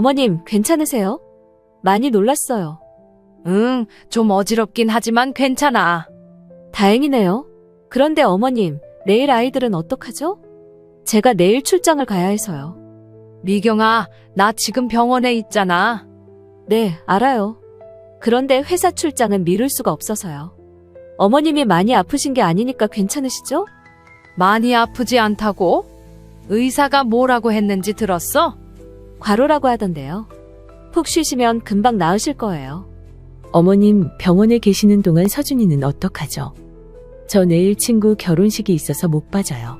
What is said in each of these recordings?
어머님, 괜찮으세요? 많이 놀랐어요. 응, 좀 어지럽긴 하지만 괜찮아. 다행이네요. 그런데 어머님, 내일 아이들은 어떡하죠? 제가 내일 출장을 가야 해서요. 미경아, 나 지금 병원에 있잖아. 네, 알아요. 그런데 회사 출장은 미룰 수가 없어서요. 어머님이 많이 아프신 게 아니니까 괜찮으시죠? 많이 아프지 않다고? 의사가 뭐라고 했는지 들었어? 과로라고 하던데요. 푹 쉬시면 금방 나으실 거예요. 어머님, 병원에 계시는 동안 서준이는 어떡하죠? 저 내일 친구 결혼식이 있어서 못 빠져요.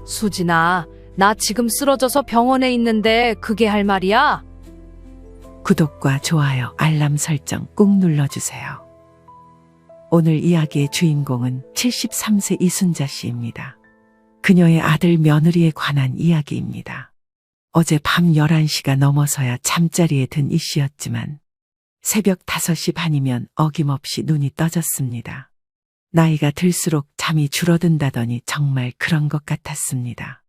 수진아, 나 지금 쓰러져서 병원에 있는데 그게 할 말이야? 구독과 좋아요, 알람 설정 꾹 눌러주세요. 오늘 이야기의 주인공은 73세 이순자 씨입니다. 그녀의 아들 며느리에 관한 이야기입니다. 어제 밤 11시가 넘어서야 잠자리에 든 이 씨였지만 새벽 5시 반이면 어김없이 눈이 떠졌습니다. 나이가 들수록 잠이 줄어든다더니 정말 그런 것 같았습니다.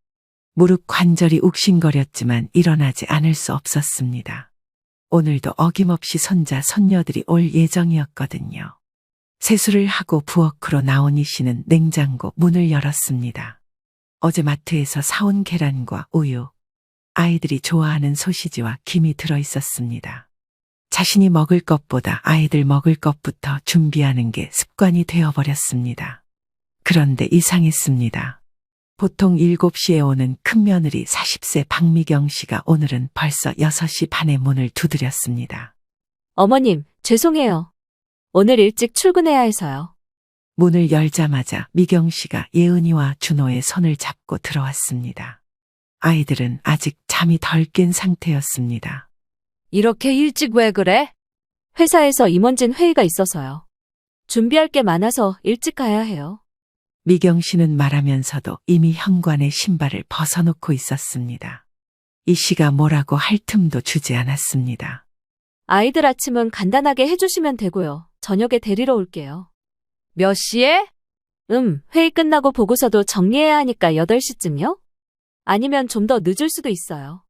무릎 관절이 욱신거렸지만 일어나지 않을 수 없었습니다. 오늘도 어김없이 손자, 손녀들이 올 예정이었거든요. 세수를 하고 부엌으로 나온 이 씨는 냉장고 문을 열었습니다. 어제 마트에서 사온 계란과 우유, 아이들이 좋아하는 소시지와 김이 들어 있었습니다. 자신이 먹을 것보다 아이들 먹을 것부터 준비하는 게 습관이 되어버렸습니다. 그런데 이상했습니다. 보통 7시에 오는 큰며느리 40세 박미경 씨가 오늘은 벌써 6시 반에 문을 두드렸습니다. 어머님, 죄송해요. 오늘 일찍 출근해야 해서요. 문을 열자마자 미경 씨가 예은이와 준호의 손을 잡고 들어왔습니다. 아이들은 아직 잠이 덜 깬 상태였습니다. 이렇게 일찍 왜 그래? 회사에서 임원진 회의가 있어서요. 준비할 게 많아서 일찍 가야 해요. 미경 씨는 말하면서도 이미 현관에 신발을 벗어놓고 있었습니다. 이 씨가 뭐라고 할 틈도 주지 않았습니다. 아이들 아침은 간단하게 해주시면 되고요. 저녁에 데리러 올게요. 몇 시에? 회의 끝나고 보고서도 정리해야 하니까 8시쯤요? 아니면 좀 더 늦을 수도 있어요.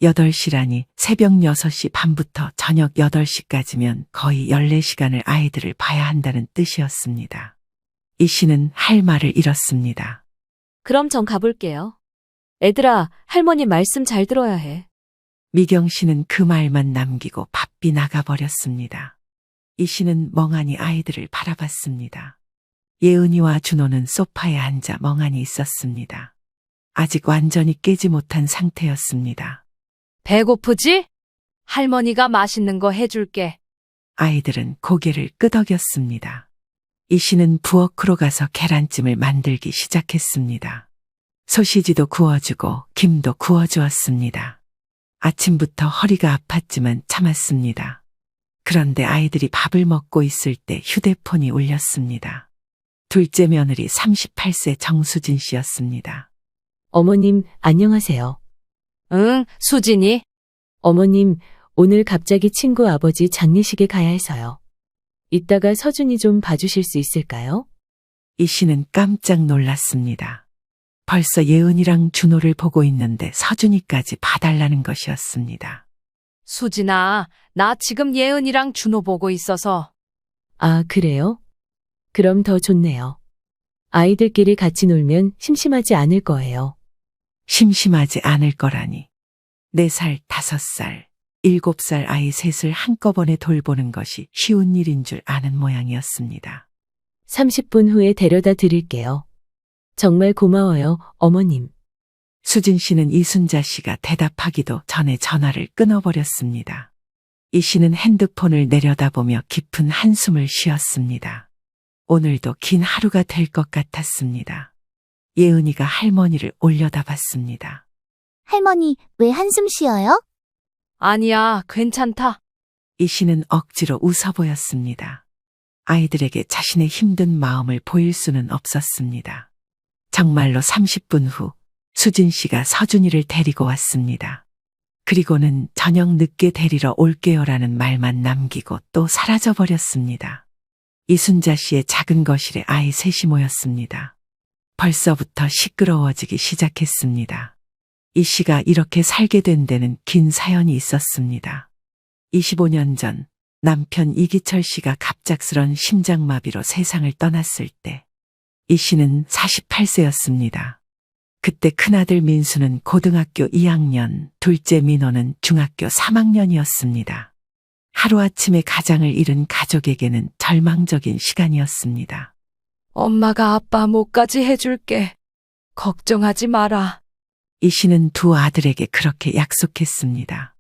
8시라니 새벽 6시 반부터 저녁 8시까지면 거의 14시간을 아이들을 봐야 한다는 뜻이었습니다. 이 씨는 할 말을 잃었습니다. 그럼 전 가볼게요. 애들아, 할머니 말씀 잘 들어야 해. 미경 씨는 그 말만 남기고 바삐 나가버렸습니다. 이 씨는 멍하니 아이들을 바라봤습니다. 예은이와 준호는 소파에 앉아 멍하니 있었습니다. 아직 완전히 깨지 못한 상태였습니다. 배고프지? 할머니가 맛있는 거 해줄게. 아이들은 고개를 끄덕였습니다. 이 씨는 부엌으로 가서 계란찜을 만들기 시작했습니다. 소시지도 구워주고 김도 구워주었습니다. 아침부터 허리가 아팠지만 참았습니다. 그런데 아이들이 밥을 먹고 있을 때 휴대폰이 울렸습니다. 둘째 며느리 38세 정수진 씨였습니다. 어머님, 안녕하세요. 응, 수진이. 어머님, 오늘 갑자기 친구 아버지 장례식에 가야 해서요. 이따가 서준이 좀 봐주실 수 있을까요? 이 씨는 깜짝 놀랐습니다. 벌써 예은이랑 준호를 보고 있는데 서준이까지 봐달라는 것이었습니다. 수진아, 나 지금 예은이랑 준호 보고 있어서. 아, 그래요? 그럼 더 좋네요. 아이들끼리 같이 놀면 심심하지 않을 거예요. 심심하지 않을 거라니. 4살, 5살, 7살 아이 셋을 한꺼번에 돌보는 것이 쉬운 일인 줄 아는 모양이었습니다. 30분 후에 데려다 드릴게요. 정말 고마워요, 어머님. 수진 씨는 이순자 씨가 대답하기도 전에 전화를 끊어버렸습니다. 이 씨는 핸드폰을 내려다보며 깊은 한숨을 쉬었습니다. 오늘도 긴 하루가 될 것 같았습니다. 예은이가 할머니를 올려다봤습니다. 할머니, 왜 한숨 쉬어요? 아니야, 괜찮다. 이 씨는 억지로 웃어 보였습니다. 아이들에게 자신의 힘든 마음을 보일 수는 없었습니다. 정말로 30분 후 수진 씨가 서준이를 데리고 왔습니다. 그리고는 저녁 늦게 데리러 올게요라는 말만 남기고 또 사라져 버렸습니다. 이순자 씨의 작은 거실에 아이 셋이 모였습니다. 벌써부터 시끄러워지기 시작했습니다. 이 씨가 이렇게 살게 된 데는 긴 사연이 있었습니다. 25년 전 남편 이기철 씨가 갑작스런 심장마비로 세상을 떠났을 때 이 씨는 48세였습니다. 그때 큰아들 민수는 고등학교 2학년, 둘째 민호는 중학교 3학년이었습니다. 하루아침에 가장을 잃은 가족에게는 절망적인 시간이었습니다. 엄마가 아빠 목까지 해줄게. 걱정하지 마라. 이 씨는 두 아들에게 그렇게 약속했습니다.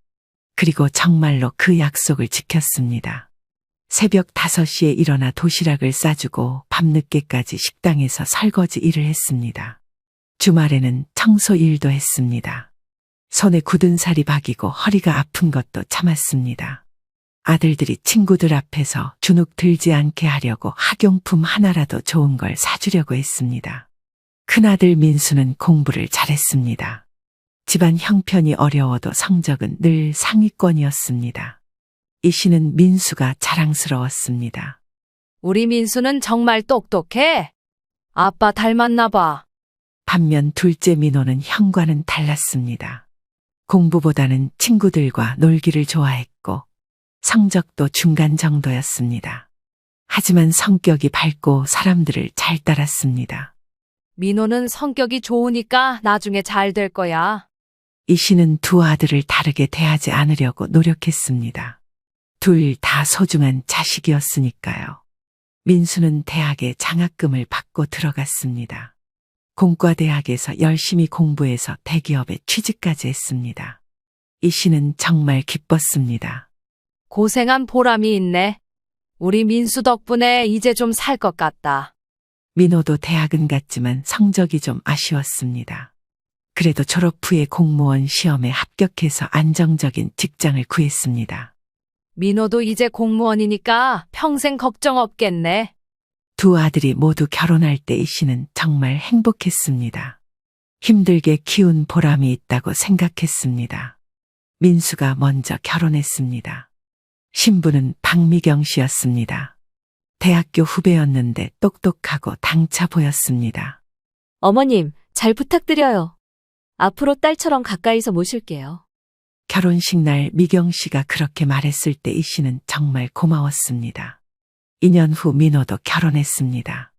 그리고 정말로 그 약속을 지켰습니다. 새벽 5시에 일어나 도시락을 싸주고 밤늦게까지 식당에서 설거지 일을 했습니다. 주말에는 청소 일도 했습니다. 손에 굳은 살이 박이고 허리가 아픈 것도 참았습니다. 아들들이 친구들 앞에서 주눅 들지 않게 하려고 학용품 하나라도 좋은 걸 사주려고 했습니다. 큰아들 민수는 공부를 잘했습니다. 집안 형편이 어려워도 성적은 늘 상위권이었습니다. 이 씨는 민수가 자랑스러웠습니다. 우리 민수는 정말 똑똑해. 아빠 닮았나 봐. 반면 둘째 민호는 형과는 달랐습니다. 공부보다는 친구들과 놀기를 좋아했고 성적도 중간 정도였습니다. 하지만 성격이 밝고 사람들을 잘 따랐습니다. 민호는 성격이 좋으니까 나중에 잘 될 거야. 이 씨는 두 아들을 다르게 대하지 않으려고 노력했습니다. 둘 다 소중한 자식이었으니까요. 민수는 대학에 장학금을 받고 들어갔습니다. 공과대학에서 열심히 공부해서 대기업에 취직까지 했습니다. 이 씨는 정말 기뻤습니다. 고생한 보람이 있네. 우리 민수 덕분에 이제 좀 살 것 같다. 민호도 대학은 갔지만 성적이 좀 아쉬웠습니다. 그래도 졸업 후에 공무원 시험에 합격해서 안정적인 직장을 구했습니다. 민호도 이제 공무원이니까 평생 걱정 없겠네. 두 아들이 모두 결혼할 때 이 씨는 정말 행복했습니다. 힘들게 키운 보람이 있다고 생각했습니다. 민수가 먼저 결혼했습니다. 신부는 박미경 씨였습니다. 대학교 후배였는데 똑똑하고 당차 보였습니다. 어머님, 잘 부탁드려요. 앞으로 딸처럼 가까이서 모실게요. 결혼식 날 미경 씨가 그렇게 말했을 때 이 씨는 정말 고마웠습니다. 2년 후 민호도 결혼했습니다.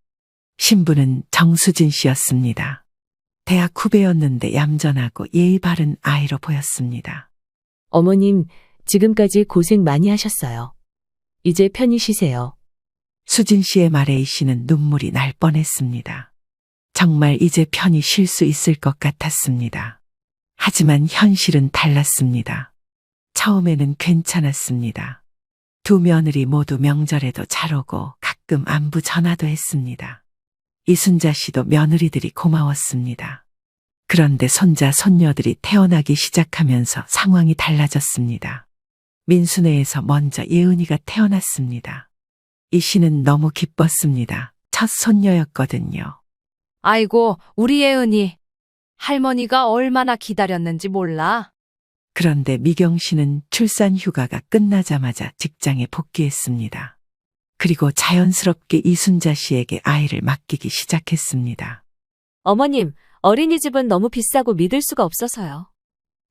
신부는 정수진 씨였습니다. 대학 후배였는데 얌전하고 예의 바른 아이로 보였습니다. 어머님, 지금까지 고생 많이 하셨어요. 이제 편히 쉬세요. 수진 씨의 말에 이 씨는 눈물이 날 뻔했습니다. 정말 이제 편히 쉴 수 있을 것 같았습니다. 하지만 현실은 달랐습니다. 처음에는 괜찮았습니다. 두 며느리 모두 명절에도 잘 오고 가끔 안부 전화도 했습니다. 이순자 씨도 며느리들이 고마웠습니다. 그런데 손자, 손녀들이 태어나기 시작하면서 상황이 달라졌습니다. 민수네에서 먼저 예은이가 태어났습니다. 이 씨는 너무 기뻤습니다. 첫 손녀였거든요. 아이고, 우리 예은이. 할머니가 얼마나 기다렸는지 몰라. 그런데 미경 씨는 출산 휴가가 끝나자마자 직장에 복귀했습니다. 그리고 자연스럽게 이순자 씨에게 아이를 맡기기 시작했습니다. 어머님, 어린이집은 너무 비싸고 믿을 수가 없어서요.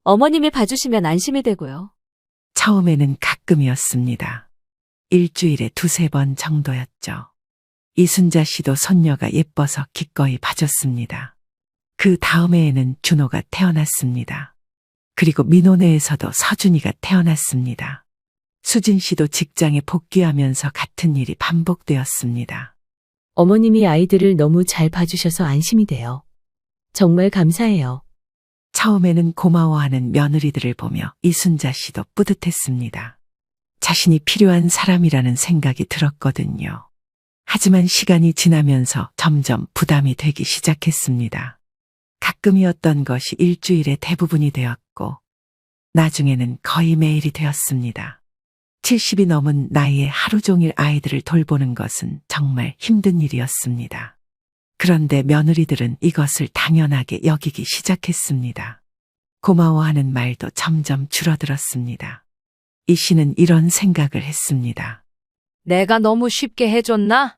어머님이 봐주시면 안심이 되고요. 처음에는 가끔이었습니다. 일주일에 2~3번 정도였죠. 이순자 씨도 손녀가 예뻐서 기꺼이 봐줬습니다. 그 다음 해에는 준호가 태어났습니다. 그리고 민호네에서도 서준이가 태어났습니다. 수진 씨도 직장에 복귀하면서 같은 일이 반복되었습니다. 어머님이 아이들을 너무 잘 봐주셔서 안심이 돼요. 정말 감사해요. 처음에는 고마워하는 며느리들을 보며 이순자 씨도 뿌듯했습니다. 자신이 필요한 사람이라는 생각이 들었거든요. 하지만 시간이 지나면서 점점 부담이 되기 시작했습니다. 가끔이었던 것이 일주일의 대부분이 되었고, 나중에는 거의 매일이 되었습니다. 70이 넘은 나이에 하루 종일 아이들을 돌보는 것은 정말 힘든 일이었습니다. 그런데 며느리들은 이것을 당연하게 여기기 시작했습니다. 고마워하는 말도 점점 줄어들었습니다. 이 씨는 이런 생각을 했습니다. 내가 너무 쉽게 해줬나?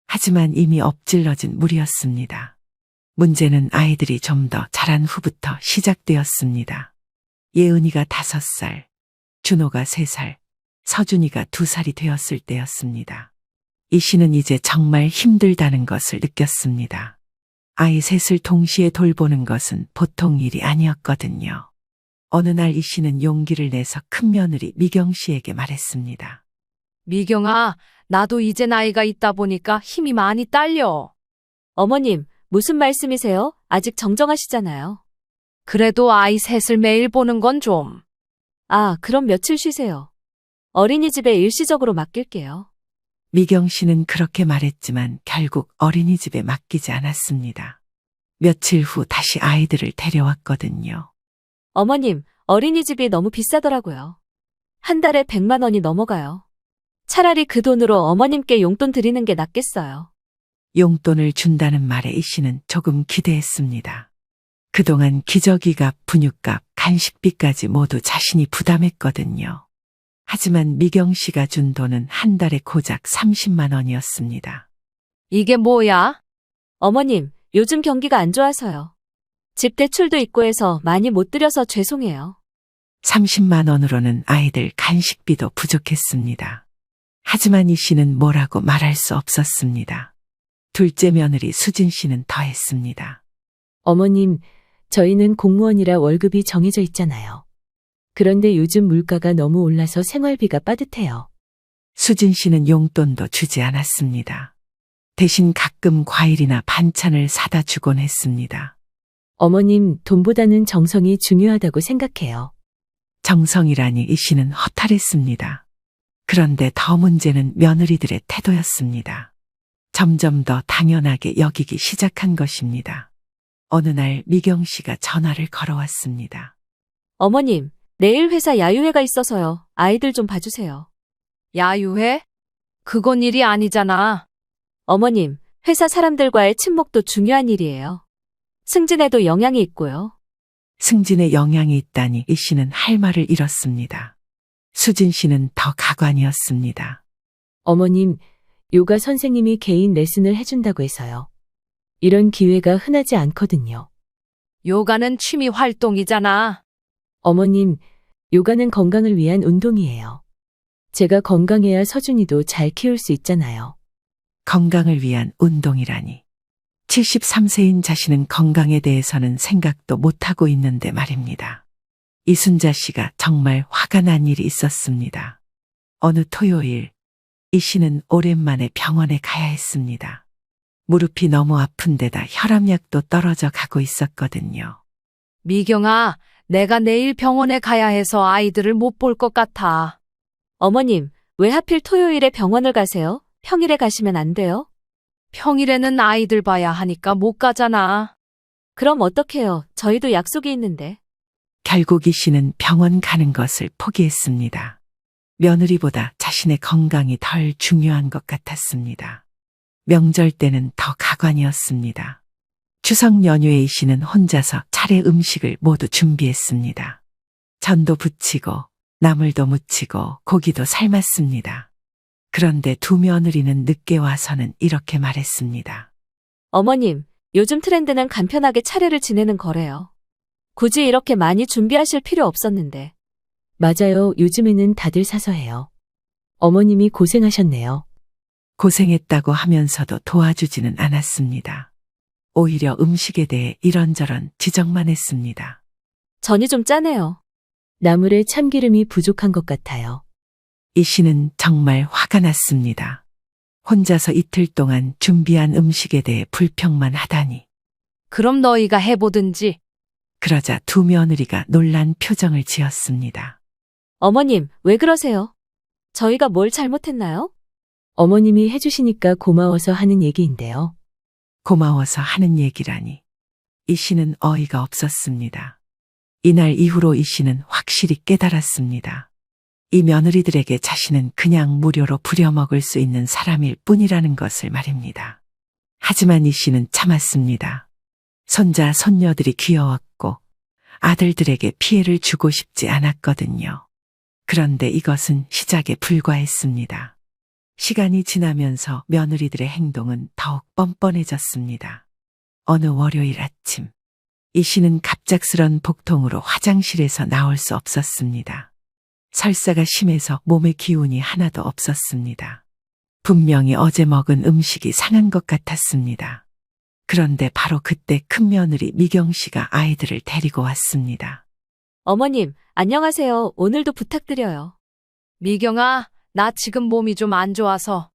하지만 이미 엎질러진 물이었습니다. 문제는 아이들이 좀 더 자란 후부터 시작되었습니다. 예은이가 5살, 준호가 3살, 서준이가 2살이 되었을 때였습니다. 이 씨는 이제 정말 힘들다는 것을 느꼈습니다. 아이 셋을 동시에 돌보는 것은 보통 일이 아니었거든요. 어느 날 이 씨는 용기를 내서 큰며느리 미경 씨에게 말했습니다. 미경아, 나도 이제 나이가 있다 보니까 힘이 많이 딸려. 어머님, 무슨 말씀이세요? 아직 정정하시잖아요. 그래도 아이 셋을 매일 보는 건 좀. 아, 그럼 며칠 쉬세요. 어린이집에 일시적으로 맡길게요. 미경 씨는 그렇게 말했지만 결국 어린이집에 맡기지 않았습니다. 며칠 후 다시 아이들을 데려왔거든요. 어머님, 어린이집이 너무 비싸더라고요. 한 달에 100만 원이 넘어가요. 차라리 그 돈으로 어머님께 용돈 드리는 게 낫겠어요. 용돈을 준다는 말에 이 씨는 조금 기대했습니다. 그동안 기저귀값, 분유값, 간식비까지 모두 자신이 부담했거든요. 하지만 미경 씨가 준 돈은 한 달에 고작 30만 원이었습니다. 이게 뭐야? 어머님, 요즘 경기가 안 좋아서요. 집 대출도 있고 해서 많이 못 드려서 죄송해요. 30만 원으로는 아이들 간식비도 부족했습니다. 하지만 이 씨는 뭐라고 말할 수 없었습니다. 둘째 며느리 수진 씨는 더했습니다. 어머님, 저희는 공무원이라 월급이 정해져 있잖아요. 그런데 요즘 물가가 너무 올라서 생활비가 빠듯해요. 수진 씨는 용돈도 주지 않았습니다. 대신 가끔 과일이나 반찬을 사다 주곤 했습니다. 어머님, 돈보다는 정성이 중요하다고 생각해요. 정성이라니 이 씨는 허탈했습니다. 그런데 더 문제는 며느리들의 태도였습니다. 점점 더 당연하게 여기기 시작한 것입니다. 어느 날 미경 씨가 전화를 걸어왔습니다. 어머님, 내일 회사 야유회가 있어서요. 아이들 좀 봐주세요. 야유회? 그건 일이 아니잖아. 어머님, 회사 사람들과의 친목도 중요한 일이에요. 승진에도 영향이 있고요. 승진에 영향이 있다니 이 씨는 할 말을 잃었습니다. 수진 씨는 더 가관이었습니다. 어머님, 요가 선생님이 개인 레슨을 해준다고 해서요. 이런 기회가 흔하지 않거든요. 요가는 취미 활동이잖아. 어머님, 요가는 건강을 위한 운동이에요. 제가 건강해야 서준이도 잘 키울 수 있잖아요. 건강을 위한 운동이라니. 73세인 자신은 건강에 대해서는 생각도 못하고 있는데 말입니다. 이순자 씨가 정말 화가 난 일이 있었습니다. 어느 토요일, 이 씨는 오랜만에 병원에 가야 했습니다. 무릎이 너무 아픈 데다 혈압약도 떨어져 가고 있었거든요. 미경아, 내가 내일 병원에 가야 해서 아이들을 못 볼 것 같아. 어머님, 왜 하필 토요일에 병원을 가세요? 평일에 가시면 안 돼요? 평일에는 아이들 봐야 하니까 못 가잖아. 그럼 어떡해요? 저희도 약속이 있는데. 결국 이 씨는 병원 가는 것을 포기했습니다. 며느리보다 자신의 건강이 덜 중요한 것 같았습니다. 명절 때는 더 가관이었습니다. 추석 연휴에 이 씨는 혼자서 차례 음식을 모두 준비했습니다. 전도 부치고 나물도 무치고 고기도 삶았습니다. 그런데 두 며느리는 늦게 와서는 이렇게 말했습니다. 어머님, 요즘 트렌드는 간편하게 차례를 지내는 거래요. 굳이 이렇게 많이 준비하실 필요 없었는데. 맞아요. 요즘에는 다들 사서 해요. 어머님이 고생하셨네요. 고생했다고 하면서도 도와주지는 않았습니다. 오히려 음식에 대해 이런저런 지적만 했습니다. 전이 좀 짜네요. 나물에 참기름이 부족한 것 같아요. 이 씨는 정말 화가 났습니다. 혼자서 이틀 동안 준비한 음식에 대해 불평만 하다니. 그럼 너희가 해보든지. 그러자 두 며느리가 놀란 표정을 지었습니다. 어머님, 왜 그러세요? 저희가 뭘 잘못했나요? 어머님이 해주시니까 고마워서 하는 얘기인데요. 고마워서 하는 얘기라니. 이 씨는 어이가 없었습니다. 이날 이후로 이 씨는 확실히 깨달았습니다. 이 며느리들에게 자신은 그냥 무료로 부려먹을 수 있는 사람일 뿐이라는 것을 말입니다. 하지만 이 씨는 참았습니다. 손자, 손녀들이 귀여웠고 아들들에게 피해를 주고 싶지 않았거든요. 그런데 이것은 시작에 불과했습니다. 시간이 지나면서 며느리들의 행동은 더욱 뻔뻔해졌습니다. 어느 월요일 아침, 이 씨는 갑작스런 복통으로 화장실에서 나올 수 없었습니다. 설사가 심해서 몸에 기운이 하나도 없었습니다. 분명히 어제 먹은 음식이 상한 것 같았습니다. 그런데 바로 그때 큰며느리 미경 씨가 아이들을 데리고 왔습니다. 어머님, 안녕하세요. 오늘도 부탁드려요. 미경아, 나 지금 몸이 좀 안 좋아서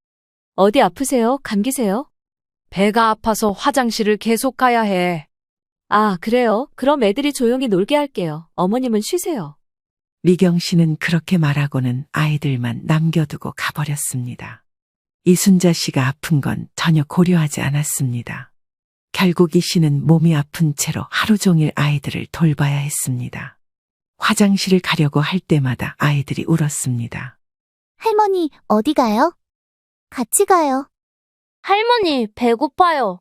어디 아프세요? 감기세요? 배가 아파서 화장실을 계속 가야 해. 아, 그래요? 그럼 애들이 조용히 놀게 할게요. 어머님은 쉬세요. 미경 씨는 그렇게 말하고는 아이들만 남겨두고 가버렸습니다. 이순자 씨가 아픈 건 전혀 고려하지 않았습니다. 결국 이 씨는 몸이 아픈 채로 하루 종일 아이들을 돌봐야 했습니다. 화장실을 가려고 할 때마다 아이들이 울었습니다. 할머니, 어디 가요? 같이 가요. 할머니, 배고파요.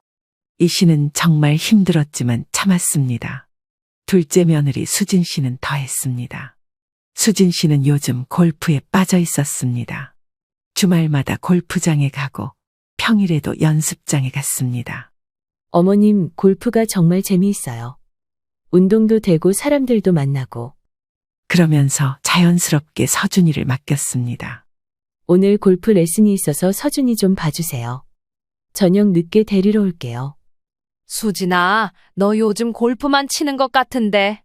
이 씨는 정말 힘들었지만 참았습니다. 둘째 며느리 수진 씨는 더했습니다. 수진 씨는 요즘 골프에 빠져 있었습니다. 주말마다 골프장에 가고 평일에도 연습장에 갔습니다. 어머님, 골프가 정말 재미있어요. 운동도 되고 사람들도 만나고. 그러면서 자연스럽게 서준이를 맡겼습니다. 오늘 골프 레슨이 있어서 서준이 좀 봐주세요. 저녁 늦게 데리러 올게요. 수진아, 너 요즘 골프만 치는 것 같은데.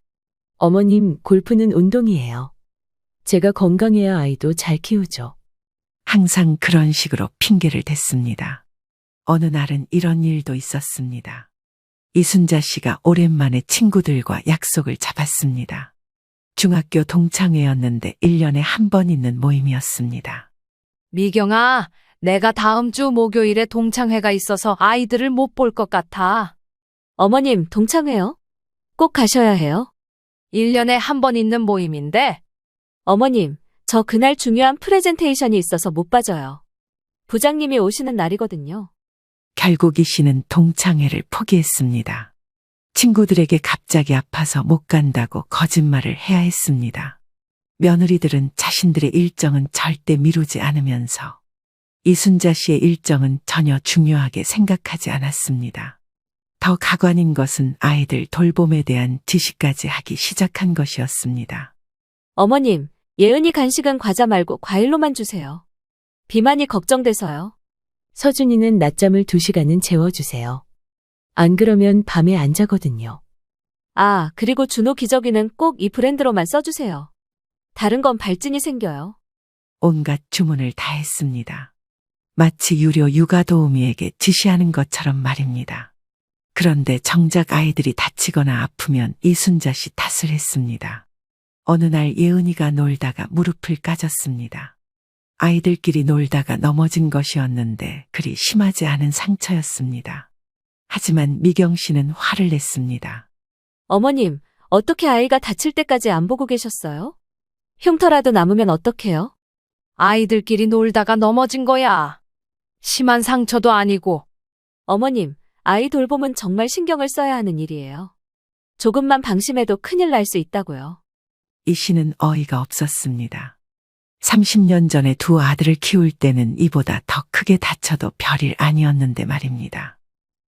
어머님, 골프는 운동이에요. 제가 건강해야 아이도 잘 키우죠. 항상 그런 식으로 핑계를 댔습니다. 어느 날은 이런 일도 있었습니다. 이순자 씨가 오랜만에 친구들과 약속을 잡았습니다. 중학교 동창회였는데 1년에 한 번 있는 모임이었습니다. 미경아, 내가 다음 주 목요일에 동창회가 있어서 아이들을 못 볼 것 같아. 어머님, 동창회요? 꼭 가셔야 해요. 1년에 한 번 있는 모임인데. 어머님, 저 그날 중요한 프레젠테이션이 있어서 못 빠져요. 부장님이 오시는 날이거든요. 결국 이 씨는 동창회를 포기했습니다. 친구들에게 갑자기 아파서 못 간다고 거짓말을 해야 했습니다. 며느리들은 자신들의 일정은 절대 미루지 않으면서 이순자 씨의 일정은 전혀 중요하게 생각하지 않았습니다. 더 가관인 것은 아이들 돌봄에 대한 지시까지 하기 시작한 것이었습니다. 어머님, 예은이 간식은 과자 말고 과일로만 주세요. 비만이 걱정돼서요. 서준이는 낮잠을 2시간은 재워주세요. 안 그러면 밤에 안 자거든요. 아, 그리고 준호 기저귀는 꼭 이 브랜드로만 써주세요. 다른 건 발진이 생겨요. 온갖 주문을 다 했습니다. 마치 유료 육아도우미에게 지시하는 것처럼 말입니다. 그런데 정작 아이들이 다치거나 아프면 이순자 씨 탓을 했습니다. 어느 날 예은이가 놀다가 무릎을 까졌습니다. 아이들끼리 놀다가 넘어진 것이었는데 그리 심하지 않은 상처였습니다. 하지만 미경 씨는 화를 냈습니다. 어머님, 어떻게 아이가 다칠 때까지 안 보고 계셨어요? 흉터라도 남으면 어떡해요? 아이들끼리 놀다가 넘어진 거야. 심한 상처도 아니고. 어머님, 아이 돌봄은 정말 신경을 써야 하는 일이에요. 조금만 방심해도 큰일 날 수 있다고요. 이 씨는 어이가 없었습니다. 30년 전에 두 아들을 키울 때는 이보다 더 크게 다쳐도 별일 아니었는데 말입니다.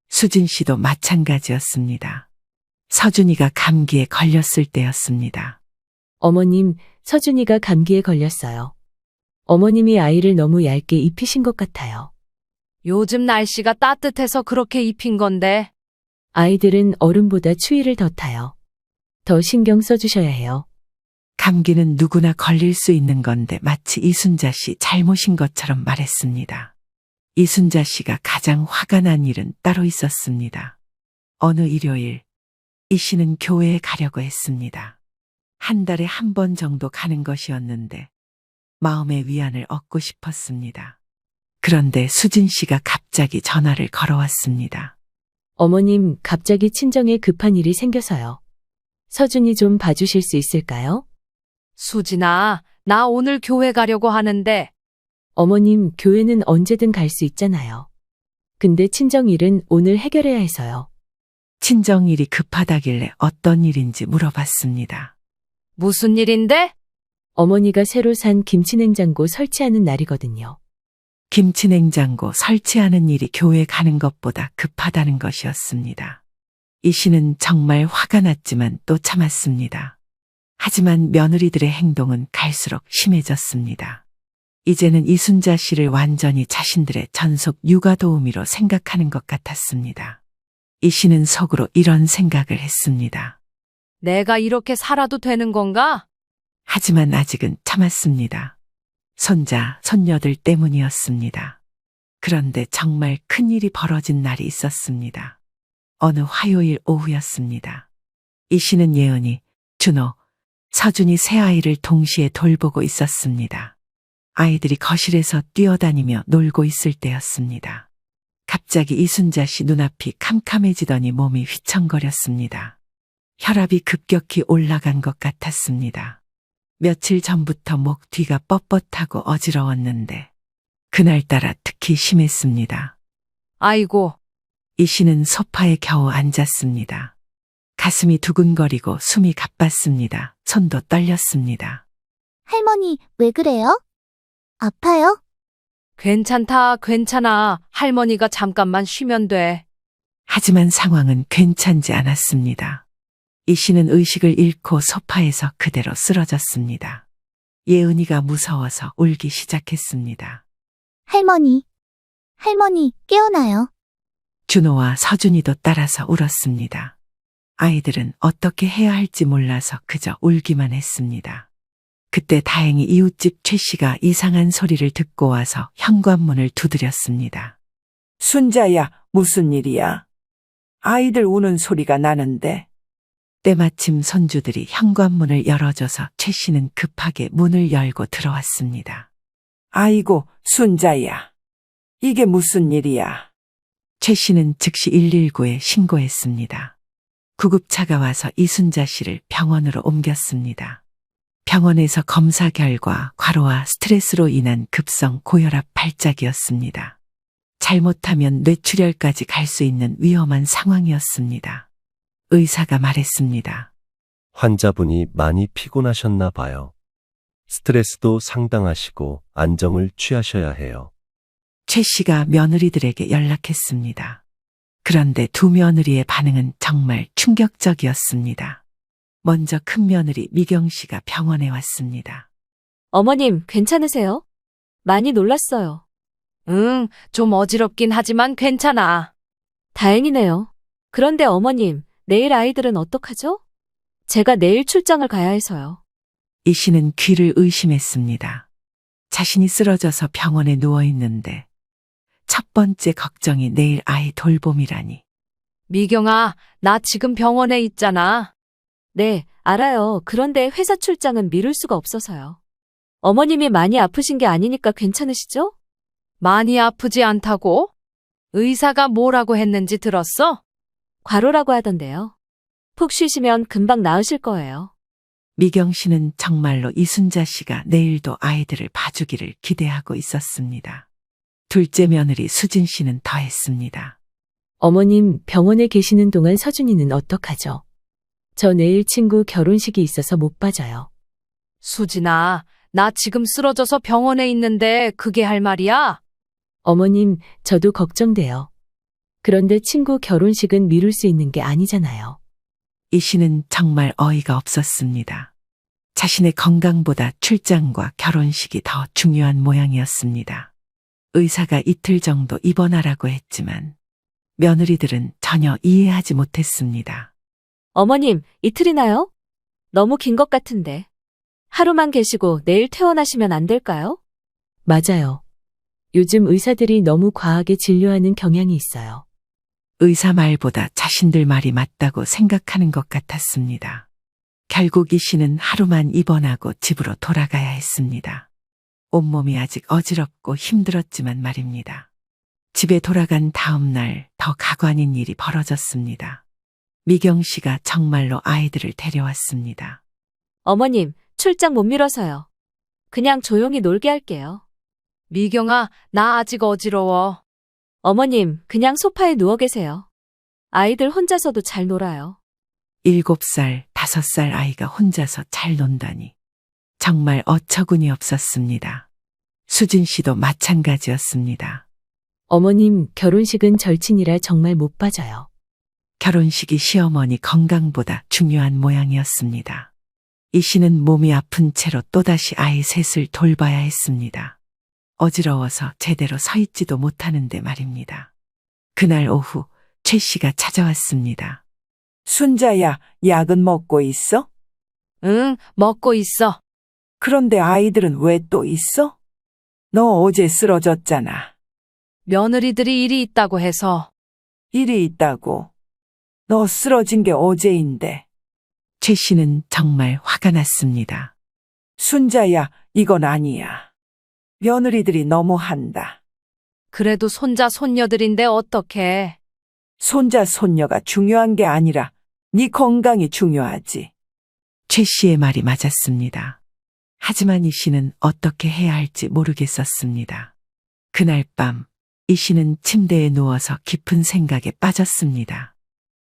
수진 씨도 마찬가지였습니다. 서준이가 감기에 걸렸을 때였습니다. 어머님, 서준이가 감기에 걸렸어요. 어머님이 아이를 너무 얇게 입히신 것 같아요. 요즘 날씨가 따뜻해서 그렇게 입힌 건데. 아이들은 어른보다 추위를 더 타요. 더 신경 써주셔야 해요. 감기는 누구나 걸릴 수 있는 건데 마치 이순자 씨 잘못인 것처럼 말했습니다. 이순자 씨가 가장 화가 난 일은 따로 있었습니다. 어느 일요일, 이 씨는 교회에 가려고 했습니다. 한 달에 한 번 정도 가는 것이었는데 마음의 위안을 얻고 싶었습니다. 그런데 수진 씨가 갑자기 전화를 걸어왔습니다. 어머님, 갑자기 친정에 급한 일이 생겨서요. 서준이 좀 봐주실 수 있을까요? 수진아, 나 오늘 교회 가려고 하는데. 어머님, 교회는 언제든 갈 수 있잖아요. 근데 친정 일은 오늘 해결해야 해서요. 친정일이 급하다길래 어떤 일인지 물어봤습니다. 무슨 일인데? 어머니가 새로 산 김치냉장고 설치하는 날이거든요. 김치 냉장고 설치하는 일이 교회 가는 것보다 급하다는 것이었습니다. 이 씨는 정말 화가 났지만 또 참았습니다. 하지만 며느리들의 행동은 갈수록 심해졌습니다. 이제는 이순자 씨를 완전히 자신들의 전속 육아 도우미로 생각하는 것 같았습니다. 이 씨는 속으로 이런 생각을 했습니다. 내가 이렇게 살아도 되는 건가? 하지만 아직은 참았습니다. 손자, 손녀들 때문이었습니다. 그런데 정말 큰일이 벌어진 날이 있었습니다. 어느 화요일 오후였습니다. 이 씨는 예은이, 준호, 서준이 세 아이를 동시에 돌보고 있었습니다. 아이들이 거실에서 뛰어다니며 놀고 있을 때였습니다. 갑자기 이순자 씨 눈앞이 캄캄해지더니 몸이 휘청거렸습니다. 혈압이 급격히 올라간 것 같았습니다. 며칠 전부터 목 뒤가 뻣뻣하고 어지러웠는데 그날따라 특히 심했습니다. 아이고, 이 씨는 소파에 겨우 앉았습니다. 가슴이 두근거리고 숨이 가빴습니다. 손도 떨렸습니다. 할머니, 왜 그래요? 아파요? 괜찮다, 괜찮아. 할머니가 잠깐만 쉬면 돼. 하지만 상황은 괜찮지 않았습니다. 이 씨는 의식을 잃고 소파에서 그대로 쓰러졌습니다. 예은이가 무서워서 울기 시작했습니다. 할머니, 깨어나요. 준호와 서준이도 따라서 울었습니다. 아이들은 어떻게 해야 할지 몰라서 그저 울기만 했습니다. 그때 다행히 이웃집 최 씨가 이상한 소리를 듣고 와서 현관문을 두드렸습니다. 순자야, 무슨 일이야? 아이들 우는 소리가 나는데. 때마침 손주들이 현관문을 열어줘서 최 씨는 급하게 문을 열고 들어왔습니다. 아이고, 순자야. 이게 무슨 일이야? 최 씨는 즉시 119에 신고했습니다. 구급차가 와서 이순자 씨를 병원으로 옮겼습니다. 병원에서 검사 결과 과로와 스트레스로 인한 급성 고혈압 발작이었습니다. 잘못하면 뇌출혈까지 갈 수 있는 위험한 상황이었습니다. 의사가 말했습니다. 환자분이 많이 피곤하셨나 봐요. 스트레스도 상당하시고 안정을 취하셔야 해요. 최 씨가 며느리들에게 연락했습니다. 그런데 두 며느리의 반응은 정말 충격적이었습니다. 먼저 큰 며느리 미경 씨가 병원에 왔습니다. 어머님, 괜찮으세요? 많이 놀랐어요. 응, 좀 어지럽긴 하지만 괜찮아. 다행이네요. 그런데 어머님, 내일 아이들은 어떡하죠? 제가 내일 출장을 가야 해서요. 이 씨는 귀를 의심했습니다. 자신이 쓰러져서 병원에 누워 있는데 첫 번째 걱정이 내일 아이 돌봄이라니. 미경아, 나 지금 병원에 있잖아. 네, 알아요. 그런데 회사 출장은 미룰 수가 없어서요. 어머님이 많이 아프신 게 아니니까 괜찮으시죠? 많이 아프지 않다고? 의사가 뭐라고 했는지 들었어? 과로라고 하던데요. 푹 쉬시면 금방 나으실 거예요. 미경 씨는 정말로 이순자 씨가 내일도 아이들을 봐주기를 기대하고 있었습니다. 둘째 며느리 수진 씨는 더했습니다. 어머님, 병원에 계시는 동안 서준이는 어떡하죠? 저 내일 친구 결혼식이 있어서 못 빠져요. 수진아, 나 지금 쓰러져서 병원에 있는데 그게 할 말이야? 어머님, 저도 걱정돼요. 그런데 친구 결혼식은 미룰 수 있는 게 아니잖아요. 이 씨는 정말 어이가 없었습니다. 자신의 건강보다 출장과 결혼식이 더 중요한 모양이었습니다. 의사가 이틀 정도 입원하라고 했지만 며느리들은 전혀 이해하지 못했습니다. 어머님, 이틀이나요? 너무 긴 것 같은데. 하루만 계시고 내일 퇴원하시면 안 될까요? 맞아요. 요즘 의사들이 너무 과하게 진료하는 경향이 있어요. 의사 말보다 자신들 말이 맞다고 생각하는 것 같았습니다. 결국 이 씨는 하루만 입원하고 집으로 돌아가야 했습니다. 온몸이 아직 어지럽고 힘들었지만 말입니다. 집에 돌아간 다음 날 더 가관인 일이 벌어졌습니다. 미경 씨가 정말로 아이들을 데려왔습니다. 어머님, 출장 못 미뤄서요. 그냥 조용히 놀게 할게요. 미경아, 나 아직 어지러워. 어머님, 그냥 소파에 누워 계세요. 아이들 혼자서도 잘 놀아요. 7살, 5살 아이가 혼자서 잘 논다니. 정말 어처구니 없었습니다. 수진 씨도 마찬가지였습니다. 어머님, 결혼식은 절친이라 정말 못 빠져요. 결혼식이 시어머니 건강보다 중요한 모양이었습니다. 이 씨는 몸이 아픈 채로 또다시 아이 셋을 돌봐야 했습니다. 어지러워서 제대로 서 있지도 못하는데 말입니다. 그날 오후 최 씨가 찾아왔습니다. 순자야, 약은 먹고 있어? 응, 먹고 있어. 그런데 아이들은 왜 또 있어? 너 어제 쓰러졌잖아. 며느리들이 일이 있다고 해서. 일이 있다고. 너 쓰러진 게 어제인데. 최 씨는 정말 화가 났습니다. 순자야, 이건 아니야. 며느리들이 너무한다. 그래도 손자 손녀들인데 어떡해. 손자, 손녀가 중요한 게 아니라 네 건강이 중요하지. 최 씨의 말이 맞았습니다. 하지만 이 씨는 어떻게 해야 할지 모르겠었습니다. 그날 밤, 이 씨는 침대에 누워서 깊은 생각에 빠졌습니다.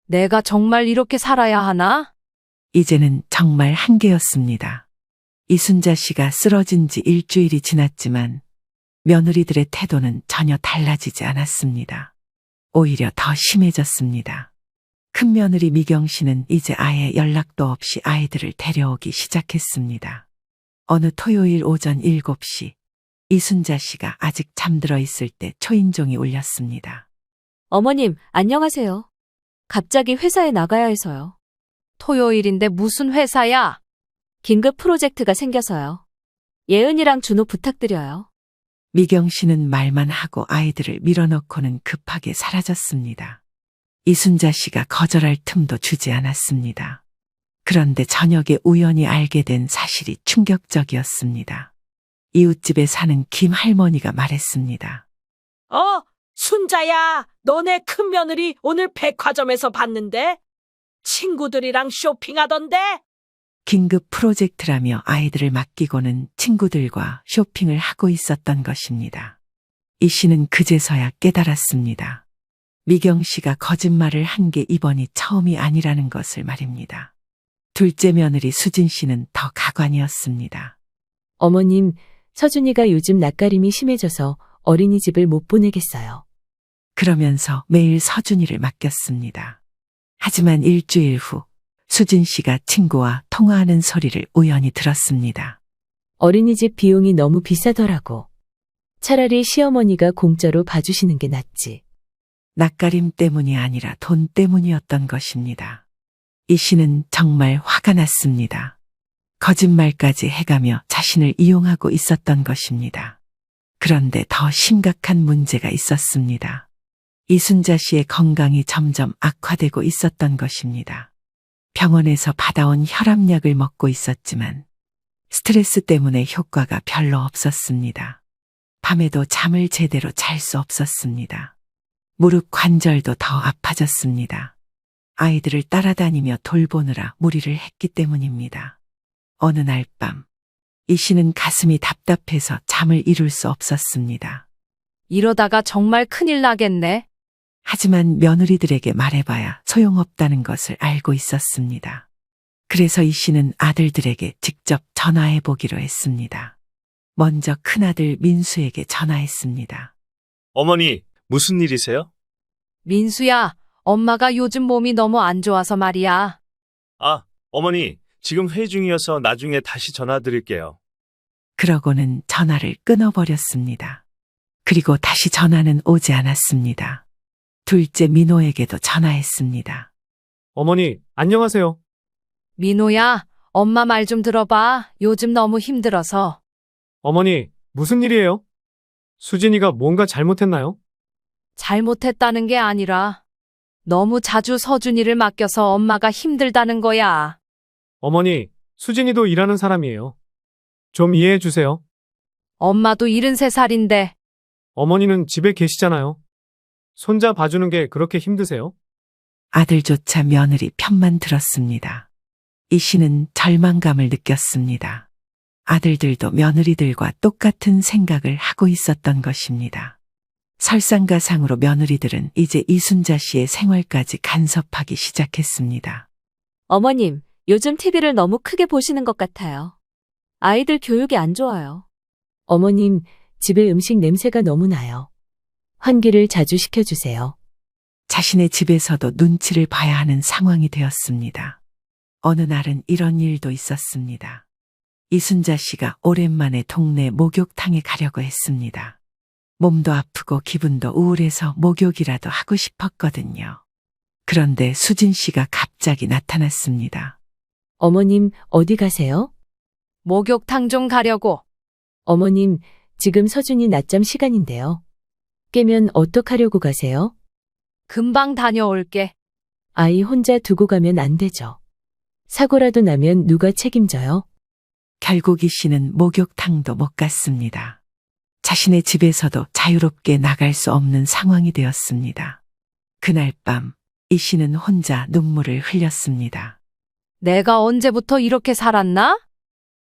내가 정말 이렇게 살아야 하나? 이제는 정말 한계였습니다. 이순자 씨가 쓰러진 지 일주일이 지났지만 며느리들의 태도는 전혀 달라지지 않았습니다. 오히려 더 심해졌습니다. 큰 며느리 미경 씨는 이제 아예 연락도 없이 아이들을 데려오기 시작했습니다. 어느 토요일 오전 7시, 이순자 씨가 아직 잠들어 있을 때 초인종이 울렸습니다. 어머님, 안녕하세요. 갑자기 회사에 나가야 해서요. 토요일인데 무슨 회사야? 긴급 프로젝트가 생겨서요. 예은이랑 준호 부탁드려요. 미경 씨는 말만 하고 아이들을 밀어넣고는 급하게 사라졌습니다. 이순자 씨가 거절할 틈도 주지 않았습니다. 그런데 저녁에 우연히 알게 된 사실이 충격적이었습니다. 이웃집에 사는 김 할머니가 말했습니다. 순자야, 너네 큰며느리 오늘 백화점에서 봤는데? 친구들이랑 쇼핑하던데? 긴급 프로젝트라며 아이들을 맡기고는 친구들과 쇼핑을 하고 있었던 것입니다. 이 씨는 그제서야 깨달았습니다. 미경 씨가 거짓말을 한 게 이번이 처음이 아니라는 것을 말입니다. 둘째 며느리 수진 씨는 더 가관이었습니다. 어머님, 서준이가 요즘 낯가림이 심해져서 어린이집을 못 보내겠어요. 그러면서 매일 서준이를 맡겼습니다. 하지만 일주일 후 수진 씨가 친구와 통화하는 소리를 우연히 들었습니다. 어린이집 비용이 너무 비싸더라고. 차라리 시어머니가 공짜로 봐주시는 게 낫지. 낯가림 때문이 아니라 돈 때문이었던 것입니다. 이 씨는 정말 화가 났습니다. 거짓말까지 해가며 자신을 이용하고 있었던 것입니다. 그런데 더 심각한 문제가 있었습니다. 이순자 씨의 건강이 점점 악화되고 있었던 것입니다. 병원에서 받아온 혈압약을 먹고 있었지만 스트레스 때문에 효과가 별로 없었습니다. 밤에도 잠을 제대로 잘 수 없었습니다. 무릎 관절도 더 아파졌습니다. 아이들을 따라다니며 돌보느라 무리를 했기 때문입니다. 어느 날 밤, 이 씨는 가슴이 답답해서 잠을 이룰 수 없었습니다. 이러다가 정말 큰일 나겠네. 하지만 며느리들에게 말해봐야 소용없다는 것을 알고 있었습니다. 그래서 이 씨는 아들들에게 직접 전화해 보기로 했습니다. 먼저 큰아들 민수에게 전화했습니다. 어머니, 무슨 일이세요? 민수야, 엄마가 요즘 몸이 너무 안 좋아서 말이야. 아, 어머니, 지금 회의 중이어서 나중에 다시 전화 드릴게요. 그러고는 전화를 끊어버렸습니다. 그리고 다시 전화는 오지 않았습니다. 둘째 민호에게도 전화했습니다. 어머니, 안녕하세요. 민호야, 엄마 말 좀 들어봐. 요즘 너무 힘들어서. 어머니, 무슨 일이에요? 수진이가 뭔가 잘못했나요? 잘못했다는 게 아니라 너무 자주 서준이를 맡겨서 엄마가 힘들다는 거야. 어머니, 수진이도 일하는 사람이에요. 좀 이해해 주세요. 엄마도 73살인데. 어머니는 집에 계시잖아요. 손자 봐주는 게 그렇게 힘드세요? 아들조차 며느리 편만 들었습니다. 이 씨는 절망감을 느꼈습니다. 아들들도 며느리들과 똑같은 생각을 하고 있었던 것입니다. 설상가상으로 며느리들은 이제 이순자 씨의 생활까지 간섭하기 시작했습니다. 어머님, 요즘 TV를 너무 크게 보시는 것 같아요. 아이들 교육이 안 좋아요. 어머님, 집에 음식 냄새가 너무 나요. 환기를 자주 시켜주세요. 자신의 집에서도 눈치를 봐야 하는 상황이 되었습니다. 어느 날은 이런 일도 있었습니다. 이순자 씨가 오랜만에 동네 목욕탕에 가려고 했습니다. 몸도 아프고 기분도 우울해서 목욕이라도 하고 싶었거든요. 그런데 수진 씨가 갑자기 나타났습니다. 어머님, 어디 가세요? 목욕탕 좀 가려고. 어머님, 지금 서준이 낮잠 시간인데요. 깨면 어떡하려고 가세요? 금방 다녀올게. 아이 혼자 두고 가면 안 되죠. 사고라도 나면 누가 책임져요? 결국 이 씨는 목욕탕도 못 갔습니다. 자신의 집에서도 자유롭게 나갈 수 없는 상황이 되었습니다. 그날 밤, 이 씨는 혼자 눈물을 흘렸습니다. 내가 언제부터 이렇게 살았나?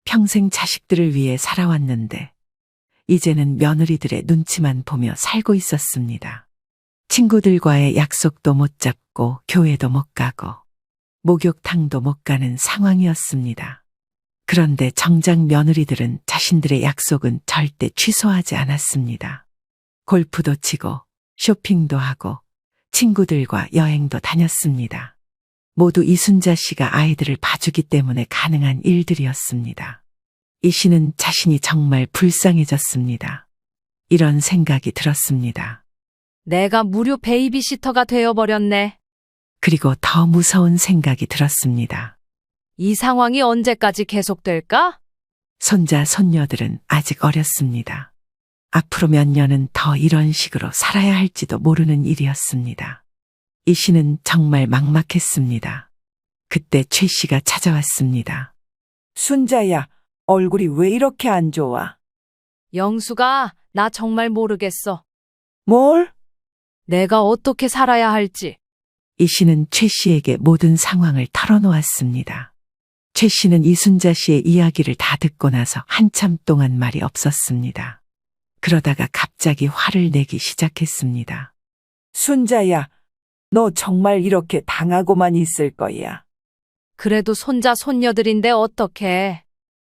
평생 자식들을 위해 살아왔는데, 이제는 며느리들의 눈치만 보며 살고 있었습니다. 친구들과의 약속도 못 잡고 교회도 못 가고 목욕탕도 못 가는 상황이었습니다. 그런데 정작 며느리들은 자신들의 약속은 절대 취소하지 않았습니다. 골프도 치고 쇼핑도 하고 친구들과 여행도 다녔습니다. 모두 이순자 씨가 아이들을 봐주기 때문에 가능한 일들이었습니다. 이 씨는 자신이 정말 불쌍해졌습니다. 이런 생각이 들었습니다. 내가 무료 베이비시터가 되어버렸네. 그리고 더 무서운 생각이 들었습니다. 이 상황이 언제까지 계속될까? 손자, 손녀들은 아직 어렸습니다. 앞으로 몇 년은 더 이런 식으로 살아야 할지도 모르는 일이었습니다. 이 씨는 정말 막막했습니다. 그때 최 씨가 찾아왔습니다. 순자야, 얼굴이 왜 이렇게 안 좋아? 영수가 나 정말 모르겠어. 뭘? 내가 어떻게 살아야 할지. 이 씨는 최 씨에게 모든 상황을 털어놓았습니다. 최 씨는 이순자 씨의 이야기를 다 듣고 나서 한참 동안 말이 없었습니다. 그러다가 갑자기 화를 내기 시작했습니다. 순자야, 너 정말 이렇게 당하고만 있을 거야. 그래도 손자, 손녀들인데 어떡해.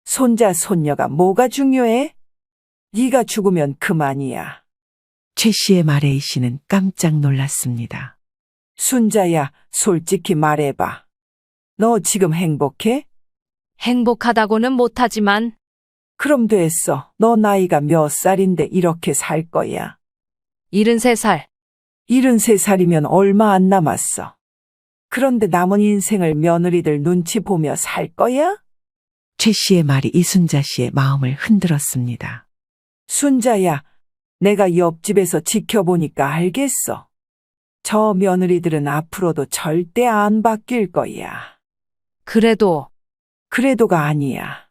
손자, 손녀가 뭐가 중요해? 네가 죽으면 그만이야. 최 씨의 말에 이 씨는 깜짝 놀랐습니다. 순자야, 솔직히 말해봐. 너 지금 행복해? 행복하다고는 못하지만 그럼 됐어. 너 나이가 몇 살인데 이렇게 살 거야? 73살. 73살이면 얼마 안 남았어. 그런데 남은 인생을 며느리들 눈치 보며 살 거야? 최 씨의 말이 이순자 씨의 마음을 흔들었습니다. 순자야, 내가 옆집에서 지켜보니까 알겠어. 저 며느리들은 앞으로도 절대 안 바뀔 거야. 그래도가 아니야.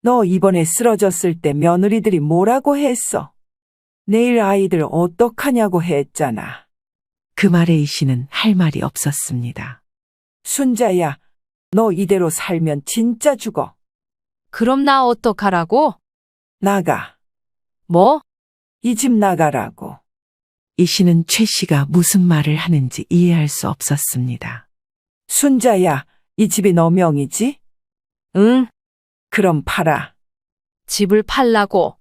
너 이번에 쓰러졌을 때 며느리들이 뭐라고 했어? 내일 아이들 어떡하냐고 했잖아. 그 말에 이 씨는 할 말이 없었습니다. 순자야, 너 이대로 살면 진짜 죽어. 그럼 나 어떡하라고? 나가. 뭐? 이 집 나가라고. 이 씨는 최 씨가 무슨 말을 하는지 이해할 수 없었습니다. 순자야, 이 집이 너 명이지? 응, 그럼 팔아. 집을 팔라고.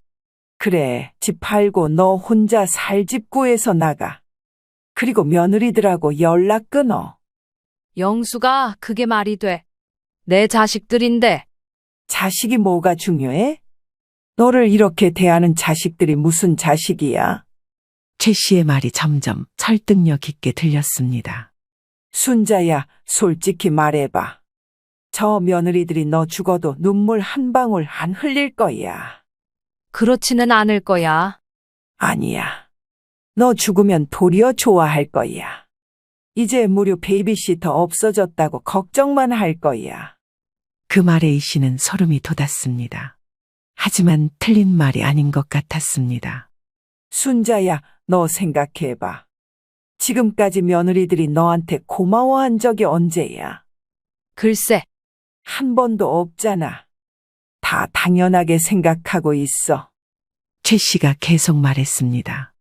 그래, 집 팔고 너 혼자 살 집 구해서 나가. 그리고 며느리들하고 연락 끊어. 영수가 그게 말이 돼. 내 자식들인데. 자식이 뭐가 중요해? 너를 이렇게 대하는 자식들이 무슨 자식이야? 최 씨의 말이 점점 설득력 있게 들렸습니다. 순자야, 솔직히 말해봐. 저 며느리들이 너 죽어도 눈물 한 방울 안 흘릴 거야. 그렇지는 않을 거야. 아니야. 너 죽으면 도리어 좋아할 거야. 이제 무료 베이비시터 없어졌다고 걱정만 할 거야. 그 말에 이 씨는 소름이 돋았습니다. 하지만 틀린 말이 아닌 것 같았습니다. 순자야, 너 생각해봐. 지금까지 며느리들이 너한테 고마워한 적이 언제야? 글쎄, 한 번도 없잖아. 다 당연하게 생각하고 있어. 최 씨가 계속 말했습니다.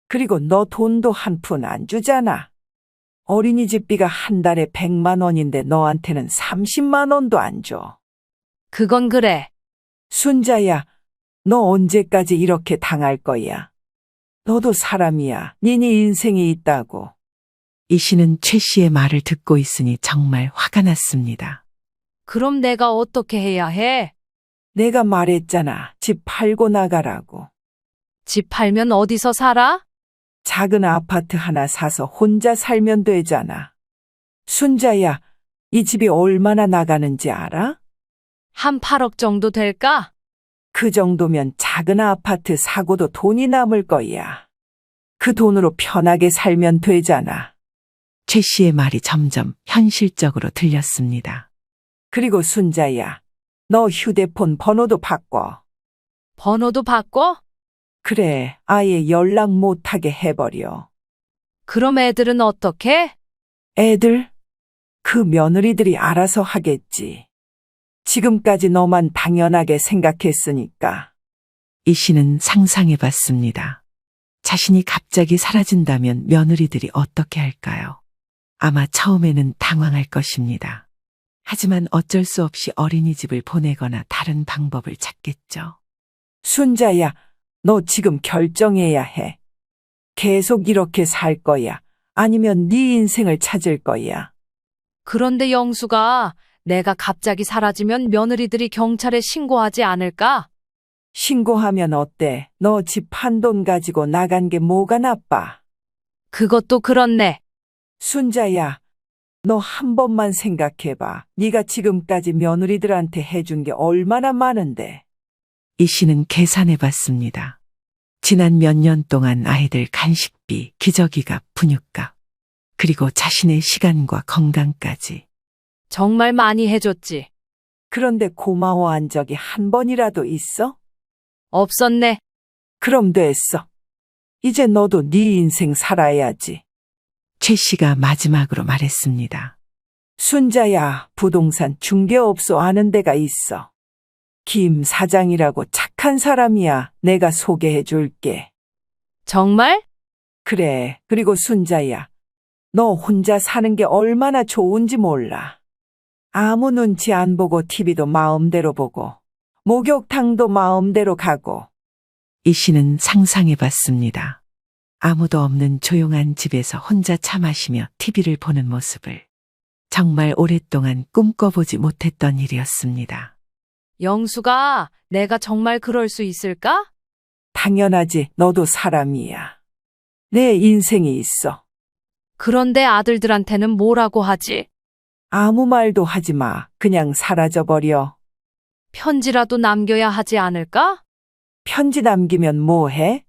그리고 너 돈도 한 푼 안 주잖아. 어린이집비가 한 달에 100만 원인데 너한테는 30만 원도 안 줘. 그건 그래. 순자야, 너 언제까지 이렇게 당할 거야? 너도 사람이야. 니네 인생이 있다고. 이 씨는 최 씨의 말을 듣고 있으니 정말 화가 났습니다. 그럼 내가 어떻게 해야 해? 내가 말했잖아. 집 팔고 나가라고. 집 팔면 어디서 살아? 작은 아파트 하나 사서 혼자 살면 되잖아. 순자야, 이 집이 얼마나 나가는지 알아? 한 8억 정도 될까? 그 정도면 작은 아파트 사고도 돈이 남을 거야. 그 돈으로 편하게 살면 되잖아. 최 씨의 말이 점점 현실적으로 들렸습니다. 그리고 순자야, 너 휴대폰 번호도 바꿔. 번호도 바꿔? 그래, 아예 연락 못하게 해버려. 그럼 애들은 어떻게? 애들? 그 며느리들이 알아서 하겠지. 지금까지 너만 당연하게 생각했으니까. 이 씨는 상상해 봤습니다. 자신이 갑자기 사라진다면 며느리들이 어떻게 할까요? 아마 처음에는 당황할 것입니다. 하지만 어쩔 수 없이 어린이집을 보내거나 다른 방법을 찾겠죠. 순자야, 너 지금 결정해야 해. 계속 이렇게 살 거야? 아니면 네 인생을 찾을 거야? 그런데 영수가 내가 갑자기 사라지면 며느리들이 경찰에 신고하지 않을까? 신고하면 어때? 너 집 판 돈 가지고 나간 게 뭐가 나빠? 그것도 그렇네. 순자야, 너 한 번만 생각해봐. 네가 지금까지 며느리들한테 해준 게 얼마나 많은데. 이 씨는 계산해 봤습니다. 지난 몇 년 동안 아이들 간식비, 기저귀값, 분유값, 그리고 자신의 시간과 건강까지. 정말 많이 해줬지. 그런데 고마워한 적이 한 번이라도 있어? 없었네. 그럼 됐어. 이제 너도 네 인생 살아야지. 최 씨가 마지막으로 말했습니다. 순자야, 부동산 중개업소 아는 데가 있어. 김 사장이라고 착한 사람이야. 내가 소개해 줄게. 정말? 그래. 그리고 순자야, 너 혼자 사는 게 얼마나 좋은지 몰라. 아무 눈치 안 보고 TV도 마음대로 보고, 목욕탕도 마음대로 가고. 이 씨는 상상해 봤습니다. 아무도 없는 조용한 집에서 혼자 차 마시며 TV를 보는 모습을. 정말 오랫동안 꿈꿔보지 못했던 일이었습니다. 영수가 내가 정말 그럴 수 있을까? 당연하지. 너도 사람이야. 내 인생이 있어. 그런데 아들들한테는 뭐라고 하지? 아무 말도 하지 마. 그냥 사라져버려. 편지라도 남겨야 하지 않을까? 편지 남기면 뭐해?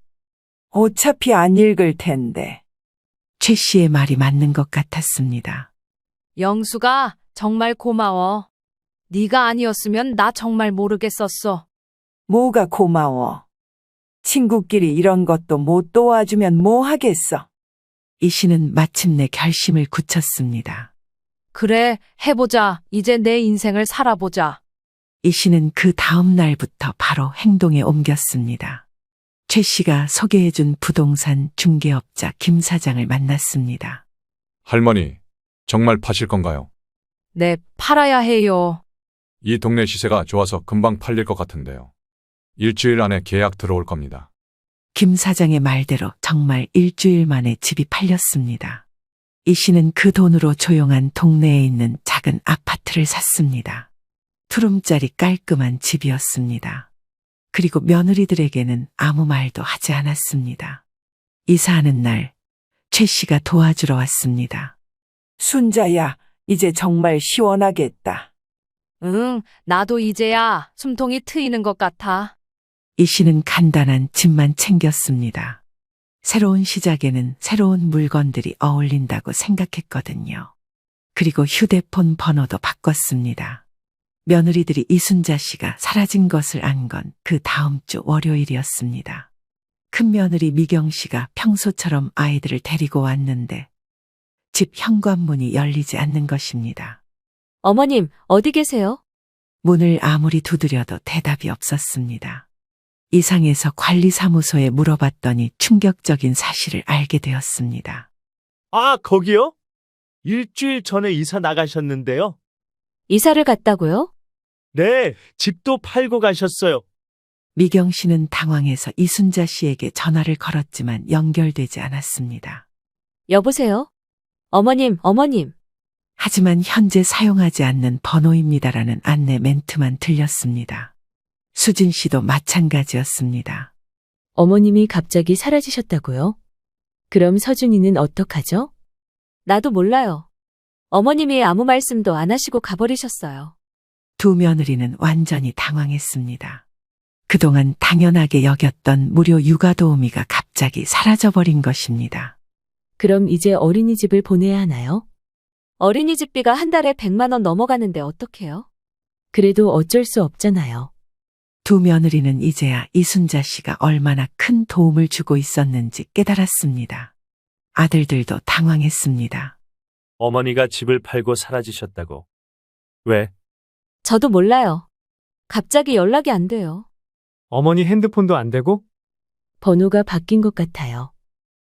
어차피 안 읽을 텐데. 최 씨의 말이 맞는 것 같았습니다. 영수가 정말 고마워. 네가 아니었으면 나 정말 모르겠었어. 뭐가 고마워. 친구끼리 이런 것도 못 도와주면 뭐 하겠어. 이 씨는 마침내 결심을 굳혔습니다. 그래, 해보자. 이제 내 인생을 살아보자. 이 씨는 그 다음 날부터 바로 행동에 옮겼습니다. 최 씨가 소개해준 부동산 중개업자 김 사장을 만났습니다. 할머니, 정말 파실 건가요? 네, 팔아야 해요. 이 동네 시세가 좋아서 금방 팔릴 것 같은데요. 일주일 안에 계약 들어올 겁니다. 김 사장의 말대로 정말 일주일 만에 집이 팔렸습니다. 이 씨는 그 돈으로 조용한 동네에 있는 작은 아파트를 샀습니다. 투룸짜리 깔끔한 집이었습니다. 그리고 며느리들에게는 아무 말도 하지 않았습니다. 이사하는 날, 최 씨가 도와주러 왔습니다. 순자야, 이제 정말 시원하겠다. 응, 나도 이제야 숨통이 트이는 것 같아. 이 씨는 간단한 집만 챙겼습니다. 새로운 시작에는 새로운 물건들이 어울린다고 생각했거든요. 그리고 휴대폰 번호도 바꿨습니다. 며느리들이 이순자 씨가 사라진 것을 안 건 그 다음 주 월요일이었습니다. 큰 며느리 미경 씨가 평소처럼 아이들을 데리고 왔는데 집 현관문이 열리지 않는 것입니다. 어머님, 어디 계세요? 문을 아무리 두드려도 대답이 없었습니다. 이상해서 관리사무소에 물어봤더니 충격적인 사실을 알게 되었습니다. 아, 거기요? 일주일 전에 이사 나가셨는데요. 이사를 갔다고요? 네, 집도 팔고 가셨어요. 미경 씨는 당황해서 이순자 씨에게 전화를 걸었지만 연결되지 않았습니다. 여보세요? 어머님, 어머님. 하지만 현재 사용하지 않는 번호입니다라는 안내 멘트만 들렸습니다. 수진 씨도 마찬가지였습니다. 어머님이 갑자기 사라지셨다고요? 그럼 서준이는 어떡하죠? 나도 몰라요. 어머님이 아무 말씀도 안 하시고 가버리셨어요. 두 며느리는 완전히 당황했습니다. 그동안 당연하게 여겼던 무료 육아 도우미가 갑자기 사라져버린 것입니다. 그럼 이제 어린이집을 보내야 하나요? 어린이집비가 한 달에 100만 원 넘어가는데 어떡해요? 그래도 어쩔 수 없잖아요. 두 며느리는 이제야 이순자 씨가 얼마나 큰 도움을 주고 있었는지 깨달았습니다. 아들들도 당황했습니다. 어머니가 집을 팔고 사라지셨다고. 왜? 저도 몰라요. 갑자기 연락이 안 돼요. 어머니 핸드폰도 안 되고? 번호가 바뀐 것 같아요.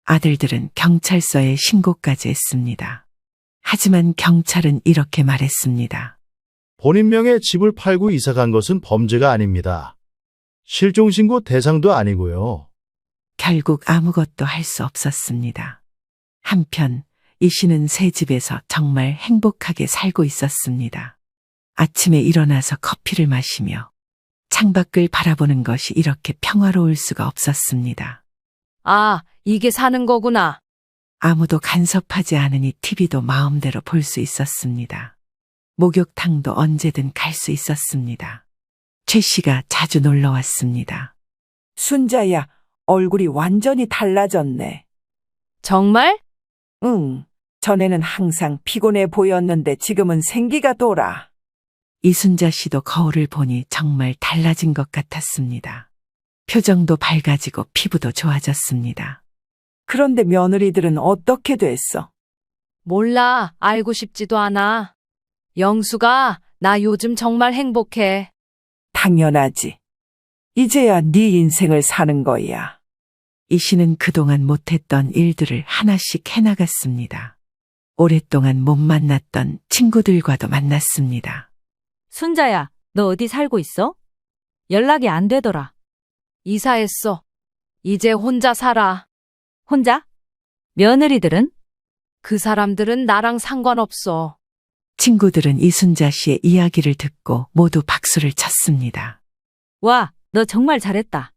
아들들은 경찰서에 신고까지 했습니다. 하지만 경찰은 이렇게 말했습니다. 본인 명의 집을 팔고 이사 간 것은 범죄가 아닙니다. 실종신고 대상도 아니고요. 결국 아무것도 할 수 없었습니다. 한편 이 씨는 새 집에서 정말 행복하게 살고 있었습니다. 아침에 일어나서 커피를 마시며 창밖을 바라보는 것이 이렇게 평화로울 수가 없었습니다. 아, 이게 사는 거구나. 아무도 간섭하지 않으니 TV도 마음대로 볼 수 있었습니다. 목욕탕도 언제든 갈 수 있었습니다. 최 씨가 자주 놀러 왔습니다. 순자야, 얼굴이 완전히 달라졌네. 정말? 응, 전에는 항상 피곤해 보였는데 지금은 생기가 돌아. 이순자 씨도 거울을 보니 정말 달라진 것 같았습니다. 표정도 밝아지고 피부도 좋아졌습니다. 그런데 며느리들은 어떻게 됐어? 몰라. 알고 싶지도 않아. 영수가 나 요즘 정말 행복해. 당연하지. 이제야 네 인생을 사는 거야. 이 씨는 그동안 못했던 일들을 하나씩 해나갔습니다. 오랫동안 못 만났던 친구들과도 만났습니다. 순자야, 너 어디 살고 있어? 연락이 안 되더라. 이사했어. 이제 혼자 살아. 혼자? 며느리들은? 그 사람들은 나랑 상관없어. 친구들은 이순자 씨의 이야기를 듣고 모두 박수를 쳤습니다. 와, 너 정말 잘했다.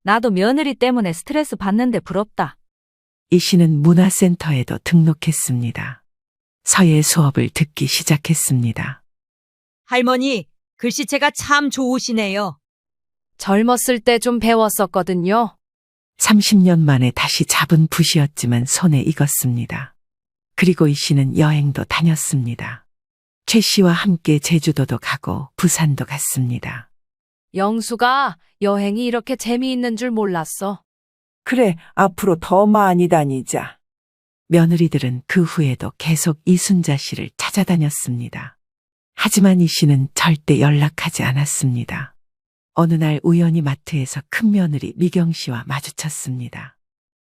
나도 며느리 때문에 스트레스 받는데 부럽다. 이 씨는 문화센터에도 등록했습니다. 서예 수업을 듣기 시작했습니다. 할머니, 글씨체가 참 좋으시네요. 젊었을 때 좀 배웠었거든요. 30년 만에 다시 잡은 붓이었지만 손에 익었습니다. 그리고 이 씨는 여행도 다녔습니다. 최 씨와 함께 제주도도 가고 부산도 갔습니다. 영수가 여행이 이렇게 재미있는 줄 몰랐어. 그래, 앞으로 더 많이 다니자. 며느리들은 그 후에도 계속 이순자 씨를 찾아다녔습니다. 하지만 이 씨는 절대 연락하지 않았습니다. 어느 날 우연히 마트에서 큰 며느리 미경 씨와 마주쳤습니다.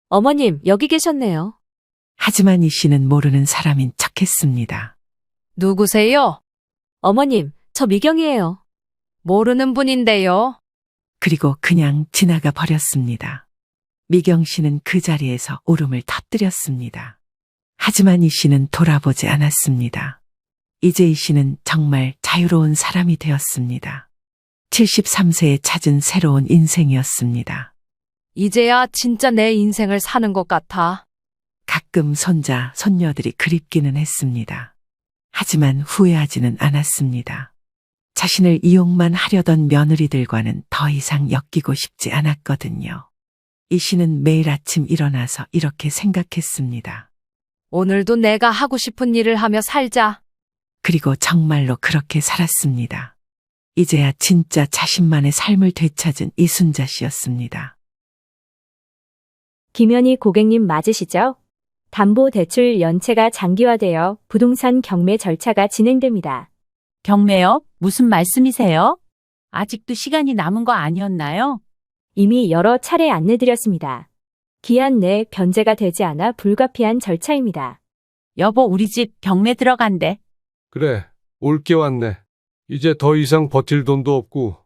어머님, 여기 계셨네요. 하지만 이 씨는 모르는 사람인 척했습니다. 누구세요? 어머님, 저 미경이에요. 모르는 분인데요. 그리고 그냥 지나가 버렸습니다. 미경 씨는 그 자리에서 울음을 터뜨렸습니다. 하지만 이 씨는 돌아보지 않았습니다. 이제 이 씨는 정말 자유로운 사람이 되었습니다. 73세에 찾은 새로운 인생이었습니다. 이제야 진짜 내 인생을 사는 것 같아. 가끔 손자, 손녀들이 그립기는 했습니다. 하지만 후회하지는 않았습니다. 자신을 이용만 하려던 며느리들과는 더 이상 엮이고 싶지 않았거든요. 이 씨는 매일 아침 일어나서 이렇게 생각했습니다. 오늘도 내가 하고 싶은 일을 하며 살자. 그리고 정말로 그렇게 살았습니다. 이제야 진짜 자신만의 삶을 되찾은 이순자 씨였습니다. 김현희 고객님 맞으시죠? 담보대출 연체가 장기화되어 부동산 경매 절차가 진행됩니다. 경매요? 무슨 말씀이세요? 아직도 시간이 남은 거 아니었나요? 이미 여러 차례 안내드렸습니다. 기한 내 변제가 되지 않아 불가피한 절차입니다. 여보, 우리 집 경매 들어간대. 그래, 올게 왔네. 이제 더 이상 버틸 돈도 없고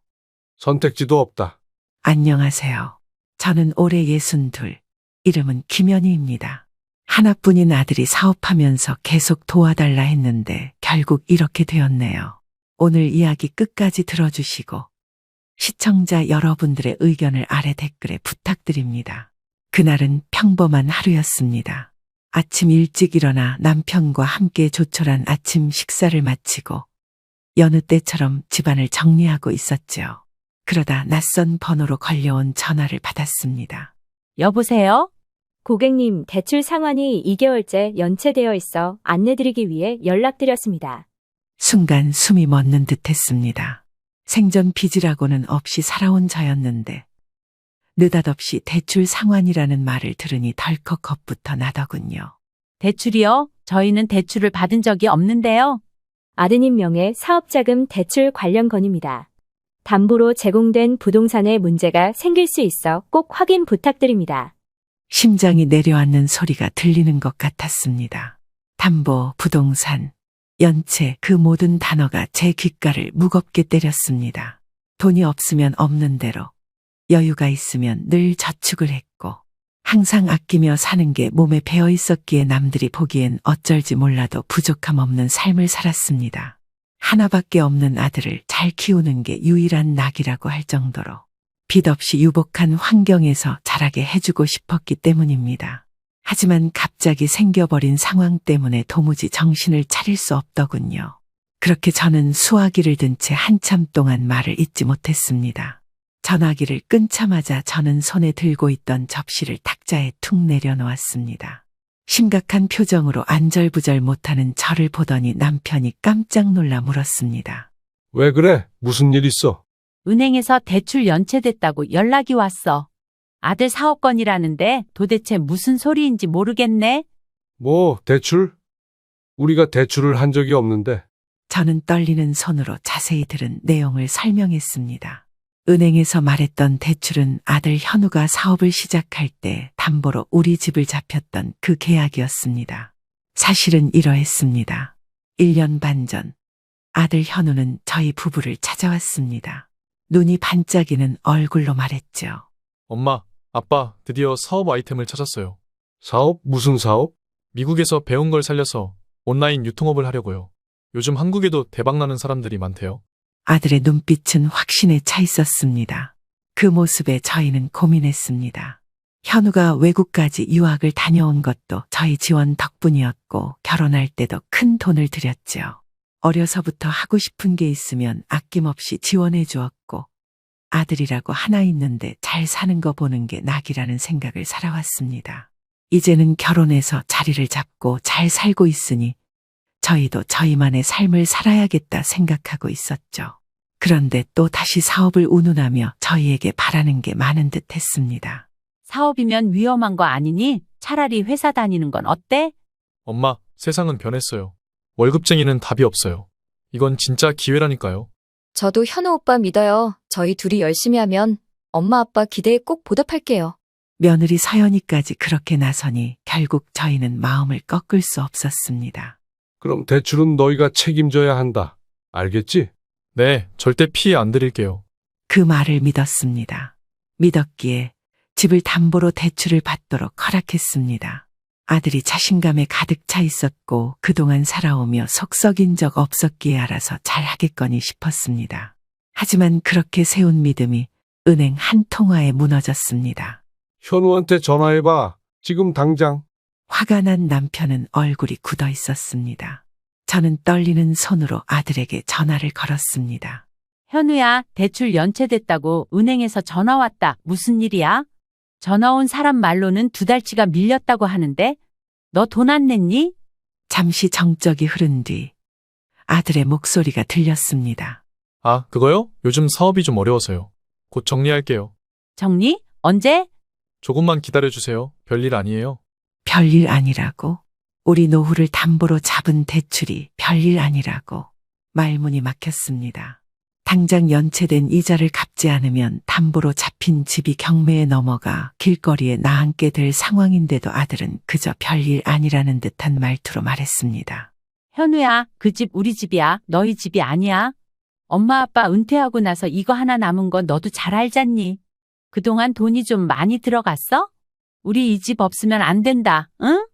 선택지도 없다. 안녕하세요. 저는 올해 62, 이름은 김연희입니다. 하나뿐인 아들이 사업하면서 계속 도와달라 했는데 결국 이렇게 되었네요. 오늘 이야기 끝까지 들어주시고 시청자 여러분들의 의견을 아래 댓글에 부탁드립니다. 그날은 평범한 하루였습니다. 아침 일찍 일어나 남편과 함께 조촐한 아침 식사를 마치고 여느 때처럼 집안을 정리하고 있었죠. 그러다 낯선 번호로 걸려온 전화를 받았습니다. 여보세요? 고객님, 대출 상환이 2개월째 연체되어 있어 안내드리기 위해 연락드렸습니다. 순간 숨이 멎는 듯 했습니다. 생전 빚이라고는 없이 살아온 저였는데 느닷없이 대출 상환이라는 말을 들으니 덜컥 겁부터 나더군요. 대출이요? 저희는 대출을 받은 적이 없는데요. 아드님 명의 사업자금 대출 관련 건입니다. 담보로 제공된 부동산에 문제가 생길 수 있어 꼭 확인 부탁드립니다. 심장이 내려앉는 소리가 들리는 것 같았습니다. 담보, 부동산, 연체 그 모든 단어가 제 귓가를 무겁게 때렸습니다. 돈이 없으면 없는 대로, 여유가 있으면 늘 저축을 했고 항상 아끼며 사는 게 몸에 배어 있었기에 남들이 보기엔 어쩔지 몰라도 부족함 없는 삶을 살았습니다. 하나밖에 없는 아들을 잘 키우는 게 유일한 낙이라고 할 정도로 빚 없이 유복한 환경에서 자라게 해주고 싶었기 때문입니다. 하지만 갑자기 생겨버린 상황 때문에 도무지 정신을 차릴 수 없더군요. 그렇게 저는 수화기를 든 채 한참 동안 말을 잇지 못했습니다. 전화기를 끊자마자 저는 손에 들고 있던 접시를 탁자에 툭 내려놓았습니다. 심각한 표정으로 안절부절 못하는 저를 보더니 남편이 깜짝 놀라 물었습니다. 왜 그래? 무슨 일 있어? 은행에서 대출 연체됐다고 연락이 왔어. 아들 사업건이라는데 도대체 무슨 소리인지 모르겠네. 뭐, 대출? 우리가 대출을 한 적이 없는데. 저는 떨리는 손으로 자세히 들은 내용을 설명했습니다. 은행에서 말했던 대출은 아들 현우가 사업을 시작할 때 담보로 우리 집을 잡혔던 그 계약이었습니다. 사실은 이러했습니다. 1년 반 전 아들 현우는 저희 부부를 찾아왔습니다. 눈이 반짝이는 얼굴로 말했죠. 엄마, 아빠, 드디어 사업 아이템을 찾았어요. 사업? 무슨 사업? 미국에서 배운 걸 살려서 온라인 유통업을 하려고요. 요즘 한국에도 대박나는 사람들이 많대요. 아들의 눈빛은 확신에 차 있었습니다. 그 모습에 저희는 고민했습니다. 현우가 외국까지 유학을 다녀온 것도 저희 지원 덕분이었고 결혼할 때도 큰 돈을 들였죠. 어려서부터 하고 싶은 게 있으면 아낌없이 지원해 주었고 아들이라고 하나 있는데 잘 사는 거 보는 게 낙이라는 생각을 살아왔습니다. 이제는 결혼해서 자리를 잡고 잘 살고 있으니 저희도 저희만의 삶을 살아야겠다 생각하고 있었죠. 그런데 또 다시 사업을 운운하며 저희에게 바라는 게 많은 듯 했습니다. 사업이면 위험한 거 아니니? 차라리 회사 다니는 건 어때? 엄마, 세상은 변했어요. 월급쟁이는 답이 없어요. 이건 진짜 기회라니까요. 저도 현우 오빠 믿어요. 저희 둘이 열심히 하면 엄마 아빠 기대에 꼭 보답할게요. 며느리 서연이까지 그렇게 나서니 결국 저희는 마음을 꺾을 수 없었습니다. 그럼 대출은 너희가 책임져야 한다. 알겠지? 네, 절대 피해 안 드릴게요. 그 말을 믿었습니다. 믿었기에 집을 담보로 대출을 받도록 허락했습니다. 아들이 자신감에 가득 차 있었고 그동안 살아오며 속 썩인 적 없었기에 알아서 잘하겠거니 싶었습니다. 하지만 그렇게 세운 믿음이 은행 한 통화에 무너졌습니다. 현우한테 전화해봐. 지금 당장. 화가 난 남편은 얼굴이 굳어 있었습니다. 저는 떨리는 손으로 아들에게 전화를 걸었습니다. 현우야, 대출 연체됐다고 은행에서 전화 왔다. 무슨 일이야? 전화 온 사람 말로는 2달치가 밀렸다고 하는데 너 돈 안 냈니? 잠시 정적이 흐른 뒤 아들의 목소리가 들렸습니다. 아, 그거요? 요즘 사업이 좀 어려워서요. 곧 정리할게요. 정리? 언제? 조금만 기다려주세요. 별일 아니에요. 별일 아니라고? 우리 노후를 담보로 잡은 대출이 별일 아니라고? 말문이 막혔습니다. 당장 연체된 이자를 갚지 않으면 담보로 잡힌 집이 경매에 넘어가 길거리에 나앉게 될 상황인데도 아들은 그저 별일 아니라는 듯한 말투로 말했습니다. 현우야, 그 집 우리 집이야. 너희 집이 아니야. 엄마 아빠 은퇴하고 나서 이거 하나 남은 건 너도 잘 알잖니. 그동안 돈이 좀 많이 들어갔어? 우리 이 집 없으면 안 된다, 응?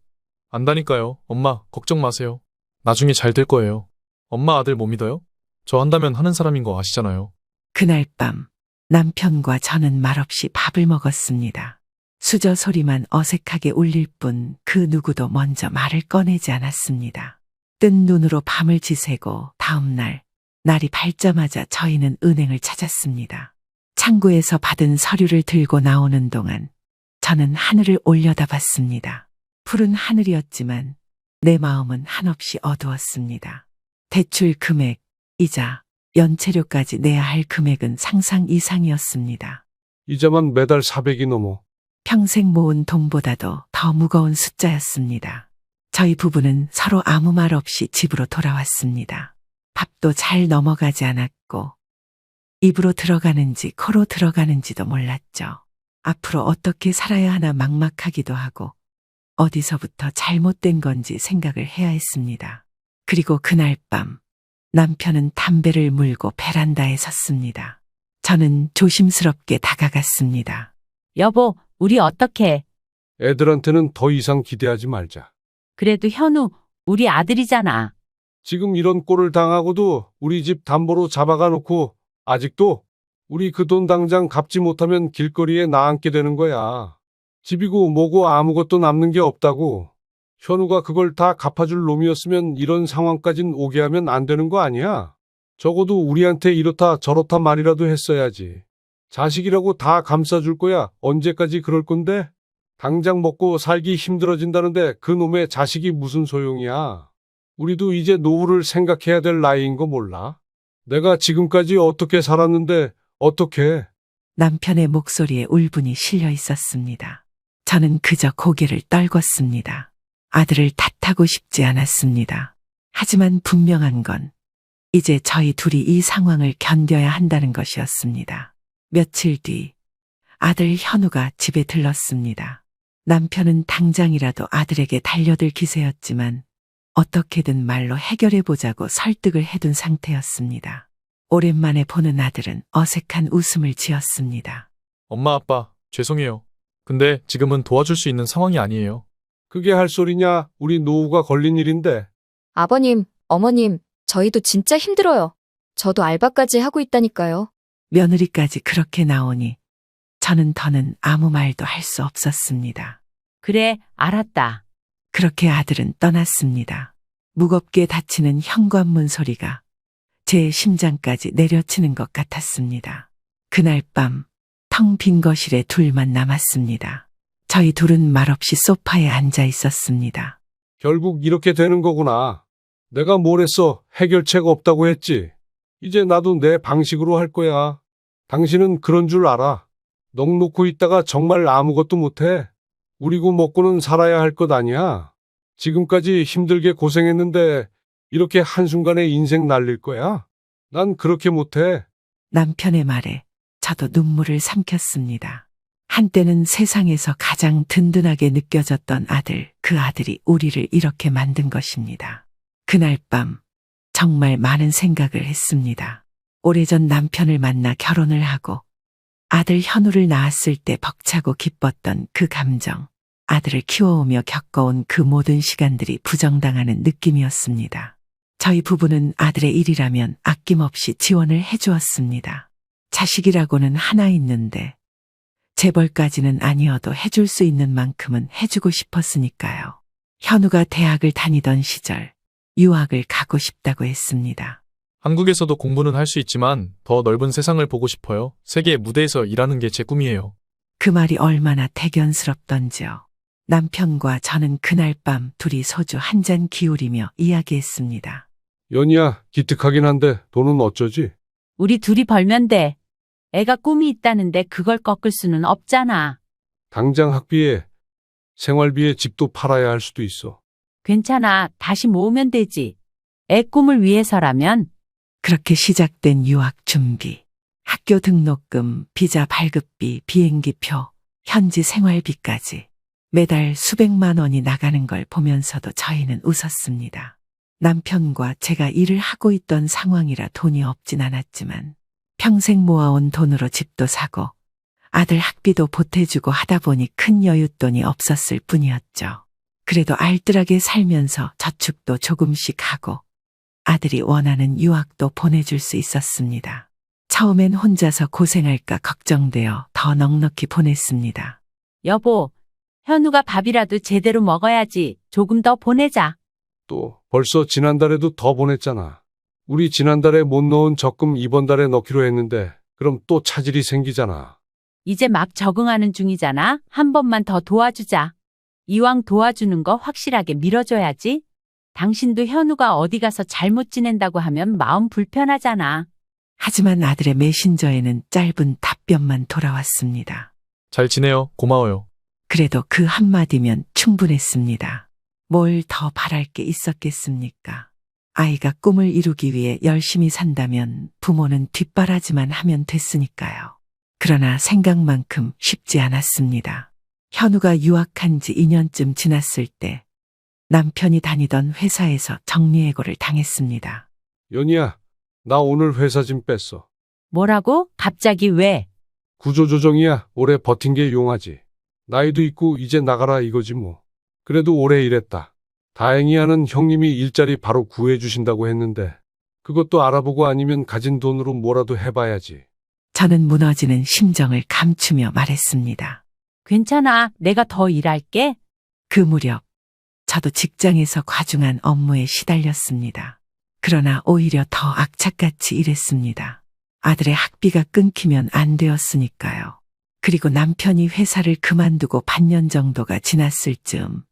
안다니까요. 엄마, 걱정 마세요. 나중에 잘 될 거예요. 엄마 아들 못 믿어요? 저 한다면 하는 사람인 거 아시잖아요. 그날 밤 남편과 저는 말없이 밥을 먹었습니다. 수저 소리만 어색하게 울릴 뿐 그 누구도 먼저 말을 꺼내지 않았습니다. 뜬 눈으로 밤을 지새고 다음 날 날이 밝자마자 저희는 은행을 찾았습니다. 창구에서 받은 서류를 들고 나오는 동안 저는 하늘을 올려다봤습니다. 푸른 하늘이었지만 내 마음은 한없이 어두웠습니다. 대출 금액, 이자, 연체료까지 내야 할 금액은 상상 이상이었습니다. 이자만 매달 400이 넘어. 평생 모은 돈보다도 더 무거운 숫자였습니다. 저희 부부는 서로 아무 말 없이 집으로 돌아왔습니다. 밥도 잘 넘어가지 않았고 입으로 들어가는지 코로 들어가는지도 몰랐죠. 앞으로 어떻게 살아야 하나 막막하기도 하고 어디서부터 잘못된 건지 생각을 해야 했습니다. 그리고 그날 밤 남편은 담배를 물고 베란다에 섰습니다. 저는 조심스럽게 다가갔습니다. 여보, 우리 어떡해? 애들한테는 더 이상 기대하지 말자. 그래도 현우, 우리 아들이잖아. 지금 이런 꼴을 당하고도 우리 집 담보로 잡아가 놓고 아직도 우리 그 돈 당장 갚지 못하면 길거리에 나앉게 되는 거야. 집이고 뭐고 아무것도 남는 게 없다고. 현우가 그걸 다 갚아줄 놈이었으면 이런 상황까진 오게 하면 안 되는 거 아니야? 적어도 우리한테 이렇다 저렇다 말이라도 했어야지. 자식이라고 다 감싸줄 거야. 언제까지 그럴 건데? 당장 먹고 살기 힘들어진다는데 그 놈의 자식이 무슨 소용이야. 우리도 이제 노후를 생각해야 될 나이인 거 몰라? 내가 지금까지 어떻게 살았는데 어떻게? 남편의 목소리에 울분이 실려 있었습니다. 저는 그저 고개를 떨궜습니다. 아들을 탓하고 싶지 않았습니다. 하지만 분명한 건 이제 저희 둘이 이 상황을 견뎌야 한다는 것이었습니다. 며칠 뒤 아들 현우가 집에 들렀습니다. 남편은 당장이라도 아들에게 달려들 기세였지만 어떻게든 말로 해결해보자고 설득을 해둔 상태였습니다. 오랜만에 보는 아들은 어색한 웃음을 지었습니다. 엄마, 아빠, 죄송해요. 근데 지금은 도와줄 수 있는 상황이 아니에요. 그게 할 소리냐? 우리 노후가 걸린 일인데. 아버님, 어머님, 저희도 진짜 힘들어요. 저도 알바까지 하고 있다니까요. 며느리까지 그렇게 나오니 저는 더는 아무 말도 할 수 없었습니다. 그래, 알았다. 그렇게 아들은 떠났습니다. 무겁게 닫히는 현관문 소리가 제 심장까지 내려치는 것 같았습니다. 그날 밤 텅 빈 거실에 둘만 남았습니다. 저희 둘은 말없이 소파에 앉아 있었습니다. 결국 이렇게 되는 거구나. 내가 뭘 했어? 해결책 없다고 했지. 이제 나도 내 방식으로 할 거야. 당신은 그런 줄 알아. 넋 놓고 있다가 정말 아무것도 못해. 우리고 먹고는 살아야 할 것 아니야. 지금까지 힘들게 고생했는데 이렇게 한순간에 인생 날릴 거야? 난 그렇게 못해. 남편의 말에 저도 눈물을 삼켰습니다. 한때는 세상에서 가장 든든하게 느껴졌던 아들, 그 아들이 우리를 이렇게 만든 것입니다. 그날 밤 정말 많은 생각을 했습니다. 오래전 남편을 만나 결혼을 하고 아들 현우를 낳았을 때 벅차고 기뻤던 그 감정, 아들을 키워오며 겪어온 그 모든 시간들이 부정당하는 느낌이었습니다. 저희 부부는 아들의 일이라면 아낌없이 지원을 해주었습니다. 자식이라고는 하나 있는데 재벌까지는 아니어도 해줄 수 있는 만큼은 해주고 싶었으니까요. 현우가 대학을 다니던 시절 유학을 가고 싶다고 했습니다. 한국에서도 공부는 할 수 있지만 더 넓은 세상을 보고 싶어요. 세계 무대에서 일하는 게 제 꿈이에요. 그 말이 얼마나 대견스럽던지요. 남편과 저는 그날 밤 둘이 소주 한 잔 기울이며 이야기했습니다. 연희야, 기특하긴 한데 돈은 어쩌지? 우리 둘이 벌면 돼. 애가 꿈이 있다는데 그걸 꺾을 수는 없잖아. 당장 학비에, 생활비에 집도 팔아야 할 수도 있어. 괜찮아. 다시 모으면 되지. 애 꿈을 위해서라면. 그렇게 시작된 유학 준비. 학교 등록금, 비자 발급비, 비행기표, 현지 생활비까지 매달 수백만 원이 나가는 걸 보면서도 저희는 웃었습니다. 남편과 제가 일을 하고 있던 상황이라 돈이 없진 않았지만 평생 모아온 돈으로 집도 사고 아들 학비도 보태주고 하다 보니 큰 여윳돈이 없었을 뿐이었죠. 그래도 알뜰하게 살면서 저축도 조금씩 하고 아들이 원하는 유학도 보내줄 수 있었습니다. 처음엔 혼자서 고생할까 걱정되어 더 넉넉히 보냈습니다. 여보, 현우가 밥이라도 제대로 먹어야지. 조금 더 보내자. 또 벌써 지난달에도 더 보냈잖아. 우리 지난달에 못 넣은 적금 이번 달에 넣기로 했는데 그럼 또 차질이 생기잖아. 이제 막 적응하는 중이잖아. 한 번만 더 도와주자. 이왕 도와주는 거 확실하게 밀어줘야지. 당신도 현우가 어디 가서 잘못 지낸다고 하면 마음 불편하잖아. 하지만 아들의 메신저에는 짧은 답변만 돌아왔습니다. 잘 지내요. 고마워요. 그래도 그 한마디면 충분했습니다. 뭘 더 바랄 게 있었겠습니까? 아이가 꿈을 이루기 위해 열심히 산다면 부모는 뒷바라지만 하면 됐으니까요. 그러나 생각만큼 쉽지 않았습니다. 현우가 유학한 지 2년쯤 지났을 때 남편이 다니던 회사에서 정리해고를 당했습니다. 연희야, 나 오늘 회사 짐 뺐어. 뭐라고? 갑자기 왜? 구조조정이야. 오래 버틴 게 용하지. 나이도 있고 이제 나가라 이거지 뭐. 그래도 오래 일했다. 다행히 하는 형님이 일자리 바로 구해주신다고 했는데 그것도 알아보고 아니면 가진 돈으로 뭐라도 해봐야지. 저는 무너지는 심정을 감추며 말했습니다. 괜찮아. 내가 더 일할게. 그 무렵 저도 직장에서 과중한 업무에 시달렸습니다. 그러나 오히려 더 악착같이 일했습니다. 아들의 학비가 끊기면 안 되었으니까요. 그리고 남편이 회사를 그만두고 반년 정도가 지났을 즈음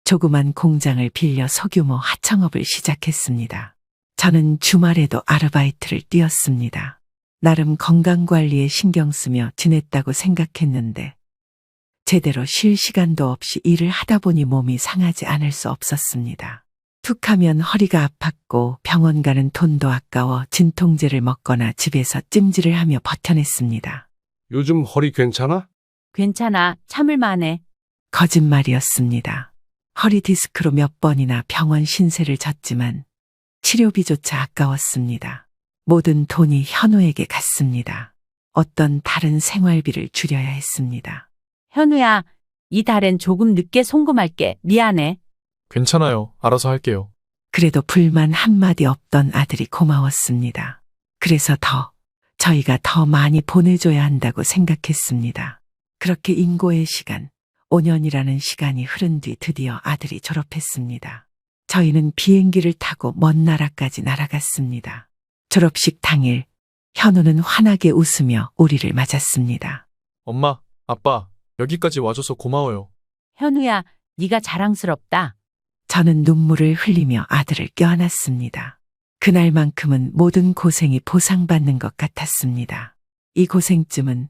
조그만 공장을 빌려 소규모 하청업을 시작했습니다. 저는 주말에도 아르바이트를 뛰었습니다. 나름 건강관리에 신경 쓰며 지냈다고 생각했는데 제대로 쉴 시간도 없이 일을 하다 보니 몸이 상하지 않을 수 없었습니다. 툭 하면 허리가 아팠고 병원 가는 돈도 아까워 진통제를 먹거나 집에서 찜질을 하며 버텨냈습니다. 요즘 허리 괜찮아? 괜찮아. 참을 만해. 거짓말이었습니다. 허리 디스크로 몇 번이나 병원 신세를 졌지만 치료비조차 아까웠습니다. 모든 돈이 현우에게 갔습니다. 어떤 다른 생활비를 줄여야 했습니다. 현우야, 이 달엔 조금 늦게 송금할게. 미안해. 괜찮아요. 알아서 할게요. 그래도 불만 한마디 없던 아들이 고마웠습니다. 그래서 저희가 더 많이 보내줘야 한다고 생각했습니다. 그렇게 인고의 시간, 5년이라는 시간이 흐른 뒤 드디어 아들이 졸업했습니다. 저희는 비행기를 타고 먼 나라까지 날아갔습니다. 졸업식 당일, 현우는 환하게 웃으며 우리를 맞았습니다. 엄마, 아빠, 여기까지 와줘서 고마워요. 현우야, 네가 자랑스럽다. 저는 눈물을 흘리며 아들을 껴안았습니다. 그날만큼은 모든 고생이 보상받는 것 같았습니다. 이 고생쯤은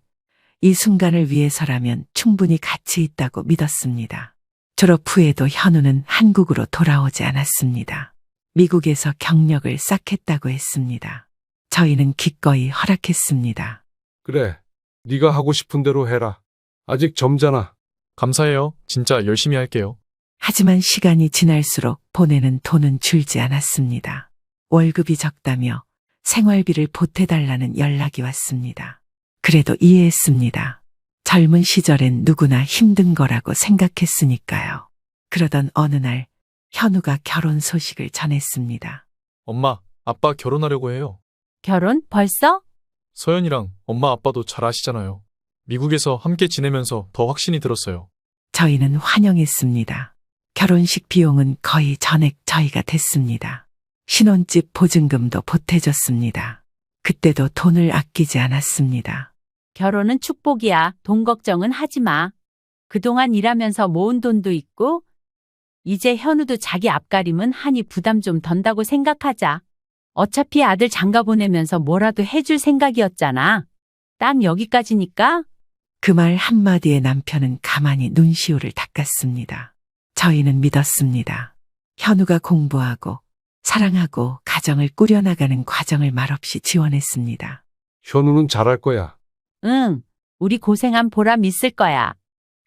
이 순간을 위해서라면 충분히 가치 있다고 믿었습니다. 졸업 후에도 현우는 한국으로 돌아오지 않았습니다. 미국에서 경력을 쌓겠다고 했습니다. 저희는 기꺼이 허락했습니다. 그래, 네가 하고 싶은 대로 해라. 아직 젊잖아. 감사해요. 진짜 열심히 할게요. 하지만 시간이 지날수록 보내는 돈은 줄지 않았습니다. 월급이 적다며 생활비를 보태달라는 연락이 왔습니다. 그래도 이해했습니다. 젊은 시절엔 누구나 힘든 거라고 생각했으니까요. 그러던 어느 날 현우가 결혼 소식을 전했습니다. 엄마, 아빠 결혼하려고 해요. 결혼? 벌써? 서연이랑 엄마 아빠도 잘 아시잖아요. 미국에서 함께 지내면서 더 확신이 들었어요. 저희는 환영했습니다. 결혼식 비용은 거의 전액 저희가 댔습니다. 신혼집 보증금도 보태줬습니다. 그때도 돈을 아끼지 않았습니다. 결혼은 축복이야. 돈 걱정은 하지 마. 그동안 일하면서 모은 돈도 있고 이제 현우도 자기 앞가림은 하니 부담 좀 던다고 생각하자. 어차피 아들 장가 보내면서 뭐라도 해줄 생각이었잖아. 딱 여기까지니까. 그 말 한마디에 남편은 가만히 눈시울을 닦았습니다. 저희는 믿었습니다. 현우가 공부하고 사랑하고 가정을 꾸려나가는 과정을 말없이 지원했습니다. 현우는 잘할 거야. 응, 우리 고생한 보람 있을 거야.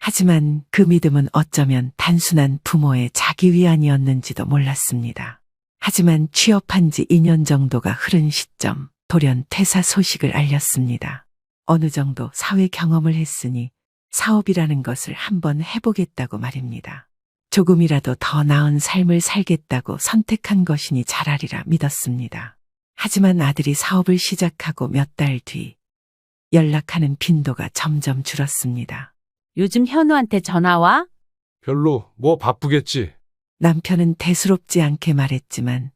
하지만 그 믿음은 어쩌면 단순한 부모의 자기 위안이었는지도 몰랐습니다. 하지만 취업한 지 2년 정도가 흐른 시점, 돌연 퇴사 소식을 알렸습니다. 어느 정도 사회 경험을 했으니 사업이라는 것을 한번 해보겠다고 말입니다. 조금이라도 더 나은 삶을 살겠다고 선택한 것이니 잘하리라 믿었습니다. 하지만 아들이 사업을 시작하고 몇 달 뒤 연락하는 빈도가 점점 줄었습니다. 요즘 현우한테 전화 와? 별로 뭐 바쁘겠지. 남편은 대수롭지 않게 말했지만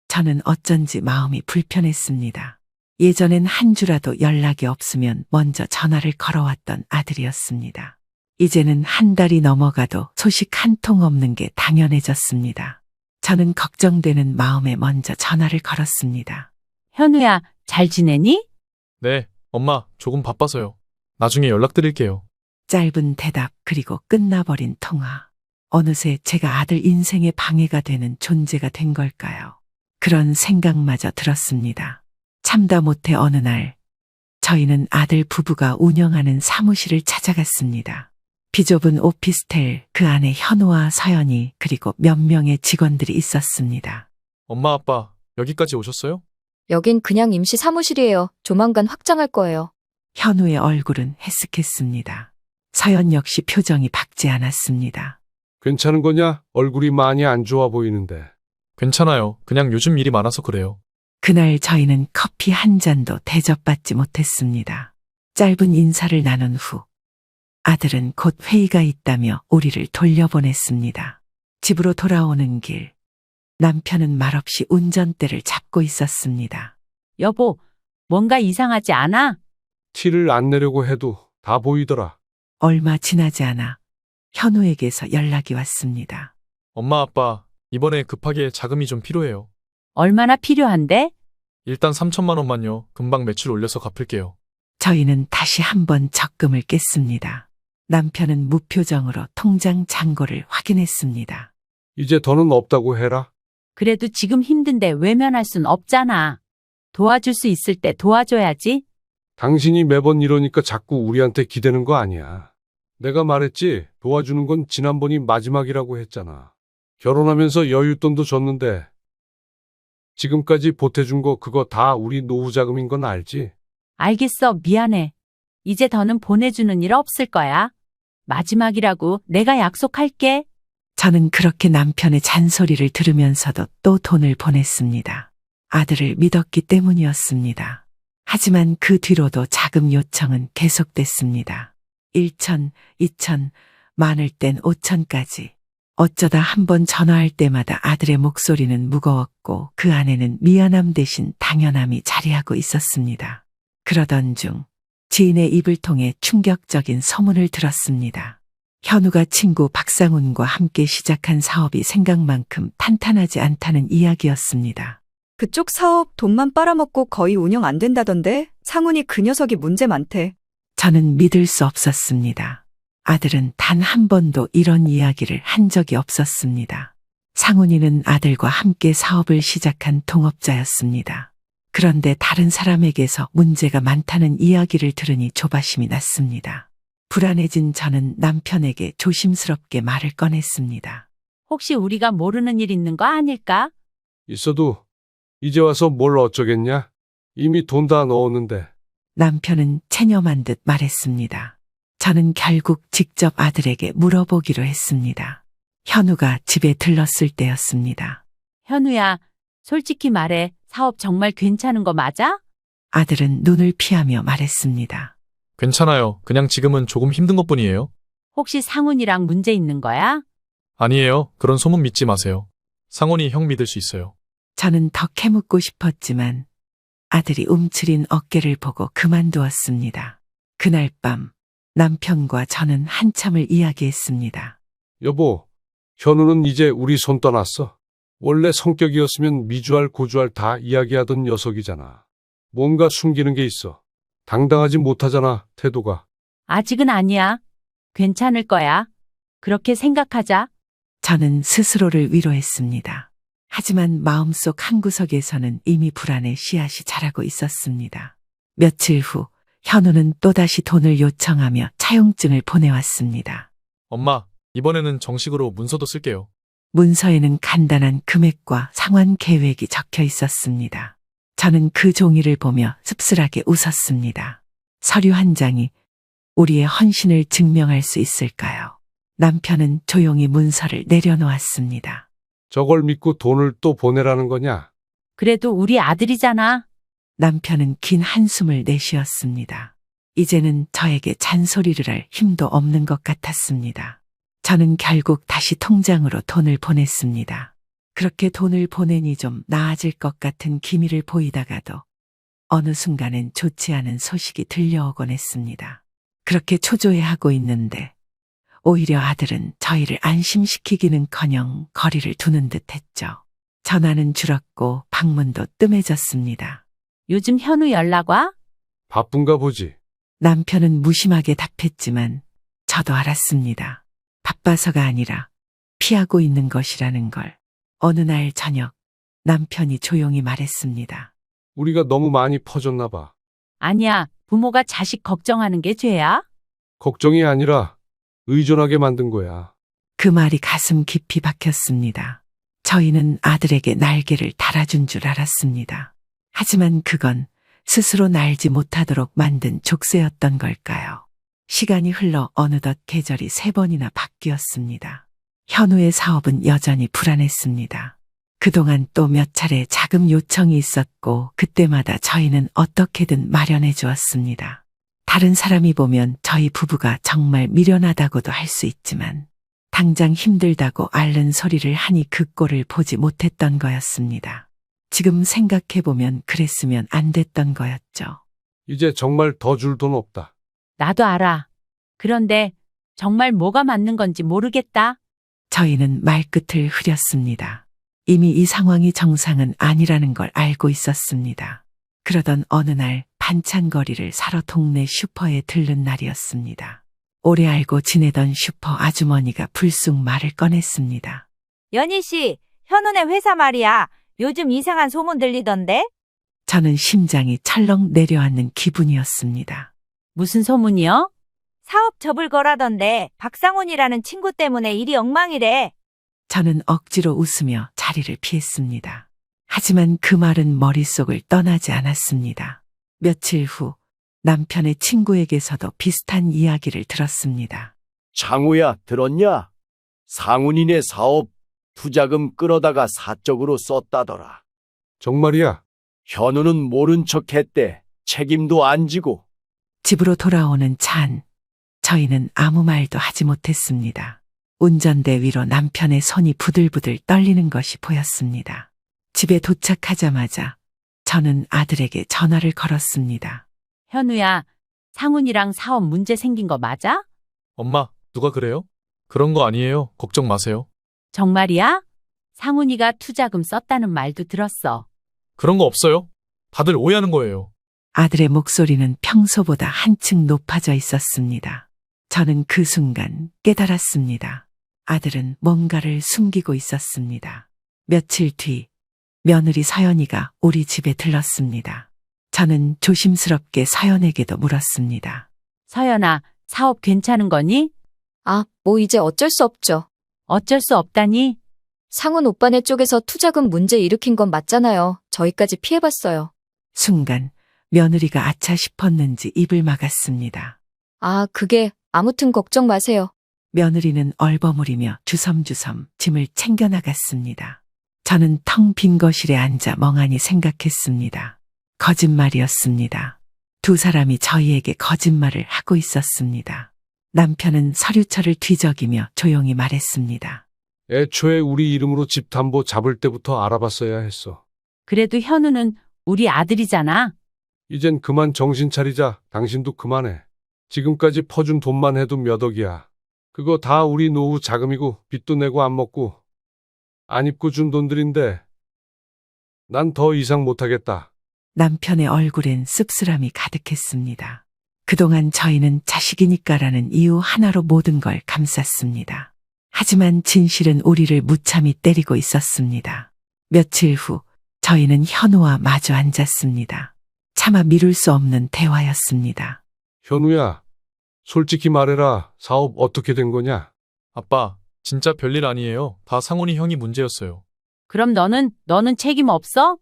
저는 어쩐지 마음이 불편했습니다. 예전엔 한 주라도 연락이 없으면 먼저 전화를 걸어왔던 아들이었습니다. 이제는 한 달이 넘어가도 소식 한 통 없는 게 당연해졌습니다. 저는 걱정되는 마음에 먼저 전화를 걸었습니다. 현우야, 잘 지내니? 네, 엄마, 조금 바빠서요. 나중에 연락드릴게요. 짧은 대답 그리고 끝나버린 통화. 어느새 제가 아들 인생의 방해가 되는 존재가 된 걸까요? 그런 생각마저 들었습니다. 참다 못해 어느 날 저희는 아들 부부가 운영하는 사무실을 찾아갔습니다. 비좁은 오피스텔 그 안에 현우와 서연이 그리고 몇 명의 직원들이 있었습니다. 엄마, 아빠, 여기까지 오셨어요? 여긴 그냥 임시 사무실이에요. 조만간 확장할 거예요. 현우의 얼굴은 해쓱했습니다. 서연 역시 표정이 밝지 않았습니다. 괜찮은 거냐? 얼굴이 많이 안 좋아 보이는데. 괜찮아요. 그냥 요즘 일이 많아서 그래요. 그날 저희는 커피 한 잔도 대접받지 못했습니다. 짧은 인사를 나눈 후 아들은 곧 회의가 있다며 우리를 돌려보냈습니다. 집으로 돌아오는 길 남편은 말없이 운전대를 잡고 있었습니다. 여보, 뭔가 이상하지 않아? 티를 안 내려고 해도 다 보이더라. 얼마 지나지 않아 현우에게서 연락이 왔습니다. 엄마, 아빠, 이번에 급하게 자금이 좀 필요해요. 얼마나 필요한데? 일단 3천만 원만요. 금방 매출 올려서 갚을게요. 저희는 다시 한번 적금을 깼습니다. 남편은 무표정으로 통장 잔고를 확인했습니다. 이제 더는 없다고 해라. 그래도 지금 힘든데 외면할 순 없잖아. 도와줄 수 있을 때 도와줘야지. 당신이 매번 이러니까 자꾸 우리한테 기대는 거 아니야. 내가 말했지, 도와주는 건 지난번이 마지막이라고 했잖아. 결혼하면서 여윳돈도 줬는데 지금까지 보태준 거 그거 다 우리 노후 자금인 건 알지? 알겠어, 미안해. 이제 더는 보내주는 일 없을 거야. 마지막이라고 내가 약속할게. 저는 그렇게 남편의 잔소리를 들으면서도 또 돈을 보냈습니다. 아들을 믿었기 때문이었습니다. 하지만 그 뒤로도 자금 요청은 계속됐습니다. 1천, 2천, 많을 땐 5천까지. 어쩌다 한번 전화할 때마다 아들의 목소리는 무거웠고 그 안에는 미안함 대신 당연함이 자리하고 있었습니다. 그러던 중 지인의 입을 통해 충격적인 소문을 들었습니다. 현우가 친구 박상훈과 함께 시작한 사업이 생각만큼 탄탄하지 않다는 이야기였습니다. 그쪽 사업 돈만 빨아먹고 거의 운영 안 된다던데 상훈이 그 녀석이 문제 많대. 저는 믿을 수 없었습니다. 아들은 단 한 번도 이런 이야기를 한 적이 없었습니다. 상훈이는 아들과 함께 사업을 시작한 동업자였습니다. 그런데 다른 사람에게서 문제가 많다는 이야기를 들으니 조바심이 났습니다. 불안해진 저는 남편에게 조심스럽게 말을 꺼냈습니다. 혹시 우리가 모르는 일 있는 거 아닐까? 있어도 이제 와서 뭘 어쩌겠냐? 이미 돈 다 넣었는데. 남편은 체념한 듯 말했습니다. 저는 결국 직접 아들에게 물어보기로 했습니다. 현우가 집에 들렀을 때였습니다. 현우야, 솔직히 말해. 사업 정말 괜찮은 거 맞아? 아들은 눈을 피하며 말했습니다. 괜찮아요. 그냥 지금은 조금 힘든 것뿐이에요. 혹시 상훈이랑 문제 있는 거야? 아니에요. 그런 소문 믿지 마세요. 상훈이 형 믿을 수 있어요. 저는 더 캐묻고 싶었지만 아들이 움츠린 어깨를 보고 그만두었습니다. 그날 밤 남편과 저는 한참을 이야기했습니다. 여보, 현우는 이제 우리 손 떠났어. 원래 성격이었으면 미주알 고주알 다 이야기하던 녀석이잖아. 뭔가 숨기는 게 있어. 당당하지 못하잖아, 태도가. 아직은 아니야. 괜찮을 거야. 그렇게 생각하자. 저는 스스로를 위로했습니다. 하지만 마음속 한구석에서는 이미 불안의 씨앗이 자라고 있었습니다. 며칠 후 현우는 또다시 돈을 요청하며 차용증을 보내왔습니다. 엄마, 이번에는 정식으로 문서도 쓸게요. 문서에는 간단한 금액과 상환 계획이 적혀 있었습니다. 저는 그 종이를 보며 씁쓸하게 웃었습니다. 서류 한 장이 우리의 헌신을 증명할 수 있을까요? 남편은 조용히 문서를 내려놓았습니다. 저걸 믿고 돈을 또 보내라는 거냐? 그래도 우리 아들이잖아. 남편은 긴 한숨을 내쉬었습니다. 이제는 저에게 잔소리를 할 힘도 없는 것 같았습니다. 저는 결국 다시 통장으로 돈을 보냈습니다. 그렇게 돈을 보내니 좀 나아질 것 같은 기미를 보이다가도 어느 순간엔 좋지 않은 소식이 들려오곤 했습니다. 그렇게 초조해하고 있는데 오히려 아들은 저희를 안심시키기는커녕 거리를 두는 듯 했죠. 전화는 줄었고 방문도 뜸해졌습니다. 요즘 현우 연락 와? 바쁜가 보지. 남편은 무심하게 답했지만 저도 알았습니다. 바빠서가 아니라 피하고 있는 것이라는 걸. 어느 날 저녁 남편이 조용히 말했습니다. 우리가 너무 많이 퍼졌나 봐. 아니야. 부모가 자식 걱정하는 게 죄야? 걱정이 아니라 의존하게 만든 거야. 그 말이 가슴 깊이 박혔습니다. 저희는 아들에게 날개를 달아준 줄 알았습니다. 하지만 그건 스스로 날지 못하도록 만든 족쇄였던 걸까요? 시간이 흘러 어느덧 계절이 3번이나 바뀌었습니다. 현우의 사업은 여전히 불안했습니다. 그동안 또 몇 차례 자금 요청이 있었고 그때마다 저희는 어떻게든 마련해 주었습니다. 다른 사람이 보면 저희 부부가 정말 미련하다고도 할 수 있지만 당장 힘들다고 앓는 소리를 하니 그 꼴을 보지 못했던 거였습니다. 지금 생각해보면 그랬으면 안 됐던 거였죠. 이제 정말 더 줄 돈 없다. 나도 알아. 그런데 정말 뭐가 맞는 건지 모르겠다. 저희는 말끝을 흐렸습니다. 이미 이 상황이 정상은 아니라는 걸 알고 있었습니다. 그러던 어느 날 반찬거리를 사러 동네 슈퍼에 들른 날이었습니다. 오래 알고 지내던 슈퍼 아주머니가 불쑥 말을 꺼냈습니다. 연희 씨, 현우네 회사 말이야. 요즘 이상한 소문 들리던데? 저는 심장이 철렁 내려앉는 기분이었습니다. 무슨 소문이요? 사업 접을 거라던데 박상훈이라는 친구 때문에 일이 엉망이래. 저는 억지로 웃으며 자리를 피했습니다. 하지만 그 말은 머릿속을 떠나지 않았습니다. 며칠 후 남편의 친구에게서도 비슷한 이야기를 들었습니다. 장우야, 들었냐? 상훈이네 사업 투자금 끌어다가 사적으로 썼다더라. 정말이야? 현우는 모른 척 했대. 책임도 안 지고. 집으로 돌아오는 차 안. 저희는 아무 말도 하지 못했습니다. 운전대 위로 남편의 손이 부들부들 떨리는 것이 보였습니다. 집에 도착하자마자 저는 아들에게 전화를 걸었습니다. 현우야, 상훈이랑 사업 문제 생긴 거 맞아? 엄마, 누가 그래요? 그런 거 아니에요. 걱정 마세요. 정말이야? 상훈이가 투자금 썼다는 말도 들었어. 그런 거 없어요. 다들 오해하는 거예요. 아들의 목소리는 평소보다 한층 높아져 있었습니다. 저는 그 순간 깨달았습니다. 아들은 뭔가를 숨기고 있었습니다. 며칠 뒤 며느리 서연이가 우리 집에 들렀습니다. 저는 조심스럽게 서연에게도 물었습니다. 서연아, 사업 괜찮은 거니? 아, 뭐 이제 어쩔 수 없죠. 어쩔 수 없다니? 상훈 오빠네 쪽에서 투자금 문제 일으킨 건 맞잖아요. 저희까지 피해봤어요. 순간 며느리가 아차 싶었는지 입을 막았습니다. 아, 그게 아무튼 걱정 마세요. 며느리는 얼버무리며 주섬주섬 짐을 챙겨 나갔습니다. 저는 텅 빈 거실에 앉아 멍하니 생각했습니다. 거짓말이었습니다. 두 사람이 저희에게 거짓말을 하고 있었습니다. 남편은 서류철을 뒤적이며 조용히 말했습니다. 애초에 우리 이름으로 집 담보 잡을 때부터 알아봤어야 했어. 그래도 현우는 우리 아들이잖아. 이젠 그만 정신 차리자. 당신도 그만해. 지금까지 퍼준 돈만 해도 몇 억이야. 그거 다 우리 노후 자금이고 빚도 내고 안 먹고 안 입고 준 돈들인데 난 더 이상 못하겠다. 남편의 얼굴엔 씁쓸함이 가득했습니다. 그동안 저희는 자식이니까라는 이유 하나로 모든 걸 감쌌습니다. 하지만 진실은 우리를 무참히 때리고 있었습니다. 며칠 후 저희는 현우와 마주 앉았습니다. 차마 미룰 수 없는 대화였습니다. 현우야, 솔직히 말해라. 사업 어떻게 된 거냐? 아빠, 진짜 별일 아니에요. 다 상훈이 형이 문제였어요. 그럼 너는 책임 없어?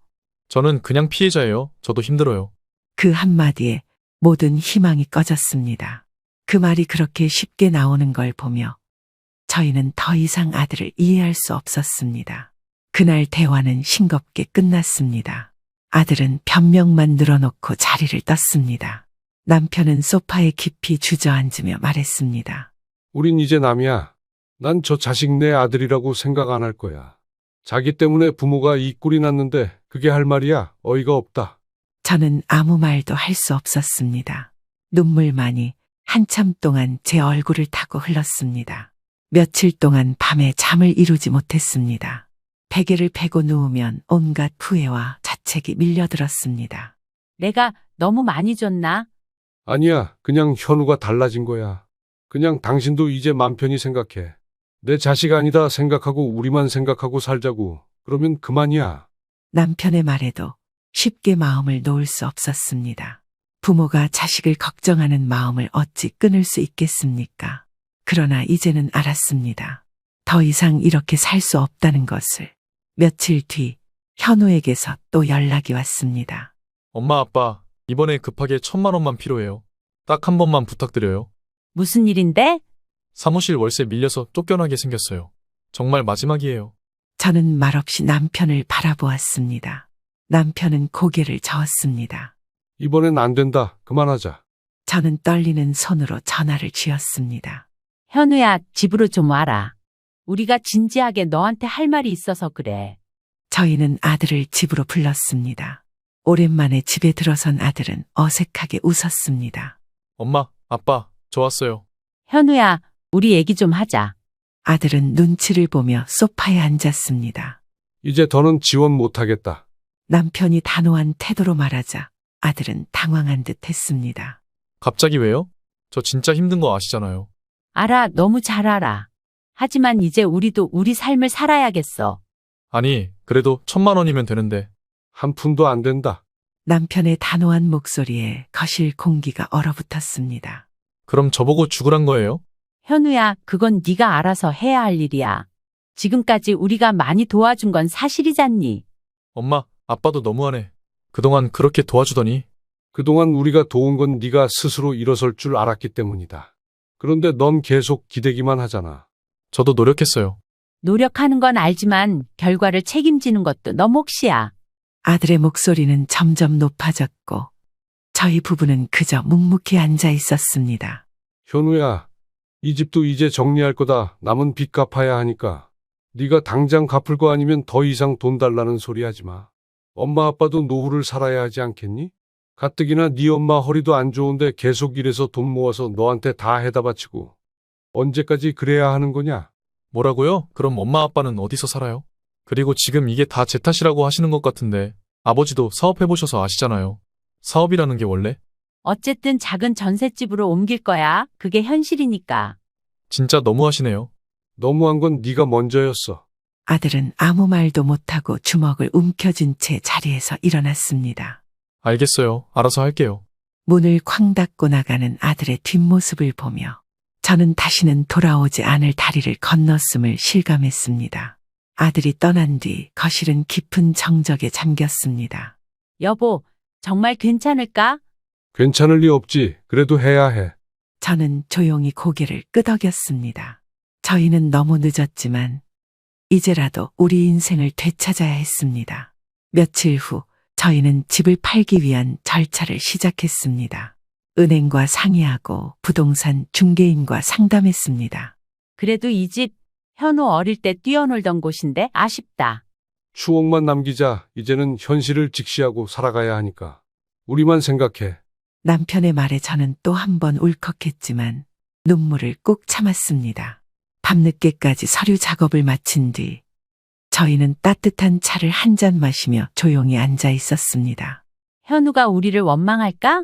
저는 그냥 피해자예요. 저도 힘들어요. 그 한마디에 모든 희망이 꺼졌습니다. 그 말이 그렇게 쉽게 나오는 걸 보며 저희는 더 이상 아들을 이해할 수 없었습니다. 그날 대화는 싱겁게 끝났습니다. 아들은 변명만 늘어놓고 자리를 떴습니다. 남편은 소파에 깊이 주저앉으며 말했습니다. 우린 이제 남이야. 난 저 자식 내 아들이라고 생각 안 할 거야. 자기 때문에 부모가 이 꼴이 났는데 그게 할 말이야. 어이가 없다. 저는 아무 말도 할 수 없었습니다. 눈물만이 한참 동안 제 얼굴을 타고 흘렀습니다. 며칠 동안 밤에 잠을 이루지 못했습니다. 베개를 베고 누우면 온갖 후회와 자책이 밀려들었습니다. 내가 너무 많이 줬나? 아니야. 그냥 현우가 달라진 거야. 그냥 당신도 이제 맘 편히 생각해. 내 자식 아니다 생각하고 우리만 생각하고 살자고. 그러면 그만이야. 남편의 말에도 쉽게 마음을 놓을 수 없었습니다. 부모가 자식을 걱정하는 마음을 어찌 끊을 수 있겠습니까? 그러나 이제는 알았습니다. 더 이상 이렇게 살 수 없다는 것을. 며칠 뒤 현우에게서 또 연락이 왔습니다. 엄마, 아빠, 이번에 급하게 1,000만 원만 필요해요. 딱 한 번만 부탁드려요. 무슨 일인데? 사무실 월세 밀려서 쫓겨나게 생겼어요. 정말 마지막이에요. 저는 말없이 남편을 바라보았습니다. 남편은 고개를 저었습니다. 이번엔 안 된다. 그만하자. 저는 떨리는 손으로 전화를 쥐었습니다. 현우야, 집으로 좀 와라. 우리가 진지하게 너한테 할 말이 있어서 그래. 저희는 아들을 집으로 불렀습니다. 오랜만에 집에 들어선 아들은 어색하게 웃었습니다. 엄마, 아빠, 저 왔어요. 현우야, 우리 얘기 좀 하자. 아들은 눈치를 보며 소파에 앉았습니다. 이제 더는 지원 못하겠다. 남편이 단호한 태도로 말하자 아들은 당황한 듯 했습니다. 갑자기 왜요? 저 진짜 힘든 거 아시잖아요. 알아, 너무 잘 알아. 하지만 이제 우리도 우리 삶을 살아야겠어. 아니, 그래도 1,000만 원이면 되는데. 한 푼도 안 된다. 남편의 단호한 목소리에 거실 공기가 얼어붙었습니다. 그럼 저보고 죽으란 거예요? 현우야, 그건 네가 알아서 해야 할 일이야. 지금까지 우리가 많이 도와준 건 사실이잖니. 엄마, 아빠도 너무하네. 그동안 그렇게 도와주더니. 그동안 우리가 도운 건 네가 스스로 일어설 줄 알았기 때문이다. 그런데 넌 계속 기대기만 하잖아. 저도 노력했어요. 노력하는 건 알지만 결과를 책임지는 것도 너 몫이야. 아들의 목소리는 점점 높아졌고 저희 부부는 그저 묵묵히 앉아 있었습니다. 현우야, 이 집도 이제 정리할 거다. 남은 빚 갚아야 하니까. 네가 당장 갚을 거 아니면 더 이상 돈 달라는 소리 하지 마. 엄마 아빠도 노후를 살아야 하지 않겠니? 가뜩이나 네 엄마 허리도 안 좋은데 계속 일해서 돈 모아서 너한테 다 해다 바치고. 언제까지 그래야 하는 거냐? 뭐라고요? 그럼 엄마 아빠는 어디서 살아요? 그리고 지금 이게 다 제 탓이라고 하시는 것 같은데 아버지도 사업해보셔서 아시잖아요. 사업이라는 게 원래? 어쨌든 작은 전셋집으로 옮길 거야. 그게 현실이니까. 진짜 너무하시네요. 너무한 건 네가 먼저였어. 아들은 아무 말도 못하고 주먹을 움켜쥔 채 자리에서 일어났습니다. 알겠어요. 알아서 할게요. 문을 쾅 닫고 나가는 아들의 뒷모습을 보며 저는 다시는 돌아오지 않을 다리를 건넜음을 실감했습니다. 아들이 떠난 뒤 거실은 깊은 정적에 잠겼습니다. 여보, 정말 괜찮을까? 괜찮을 리 없지. 그래도 해야 해. 저는 조용히 고개를 끄덕였습니다. 저희는 너무 늦었지만 이제라도 우리 인생을 되찾아야 했습니다. 며칠 후 저희는 집을 팔기 위한 절차를 시작했습니다. 은행과 상의하고 부동산 중개인과 상담했습니다. 그래도 이 집 현우 어릴 때 뛰어놀던 곳인데 아쉽다. 추억만 남기자. 이제는 현실을 직시하고 살아가야 하니까. 우리만 생각해. 남편의 말에 저는 또 한 번 울컥했지만 눈물을 꾹 참았습니다. 밤늦게까지 서류 작업을 마친 뒤 저희는 따뜻한 차를 한 잔 마시며 조용히 앉아 있었습니다. 현우가 우리를 원망할까?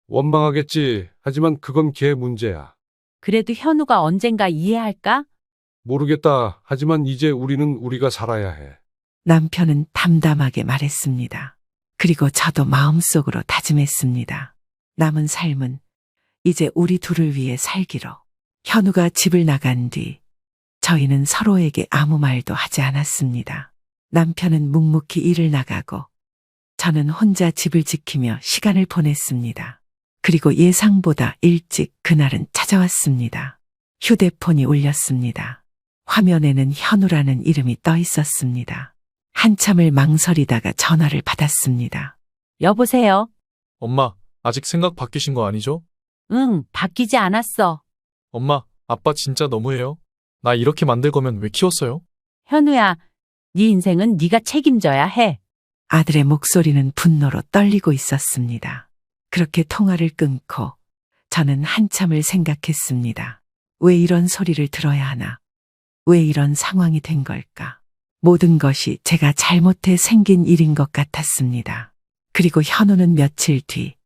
원망하겠지. 하지만 그건 걔 문제야. 그래도 현우가 언젠가 이해할까? 모르겠다. 하지만 이제 우리는 우리가 살아야 해. 남편은 담담하게 말했습니다. 그리고 저도 마음속으로 다짐했습니다. 남은 삶은 이제 우리 둘을 위해 살기로. 현우가 집을 나간 뒤 저희는 서로에게 아무 말도 하지 않았습니다. 남편은 묵묵히 일을 나가고 저는 혼자 집을 지키며 시간을 보냈습니다. 그리고 예상보다 일찍 그날은 찾아왔습니다. 휴대폰이 울렸습니다. 화면에는 현우라는 이름이 떠 있었습니다. 한참을 망설이다가 전화를 받았습니다. 여보세요? 엄마, 아직 생각 바뀌신 거 아니죠? 응, 바뀌지 않았어. 엄마, 아빠 진짜 너무해요. 나 이렇게 만들 거면 왜 키웠어요? 현우야, 네 인생은 네가 책임져야 해. 아들의 목소리는 분노로 떨리고 있었습니다. 그렇게 통화를 끊고 저는 한참을 생각했습니다. 왜 이런 소리를 들어야 하나? 왜 이런 상황이 된 걸까? 모든 것이 제가 잘못해 생긴 일인 것 같았습니다. 그리고 현우는 며칠 뒤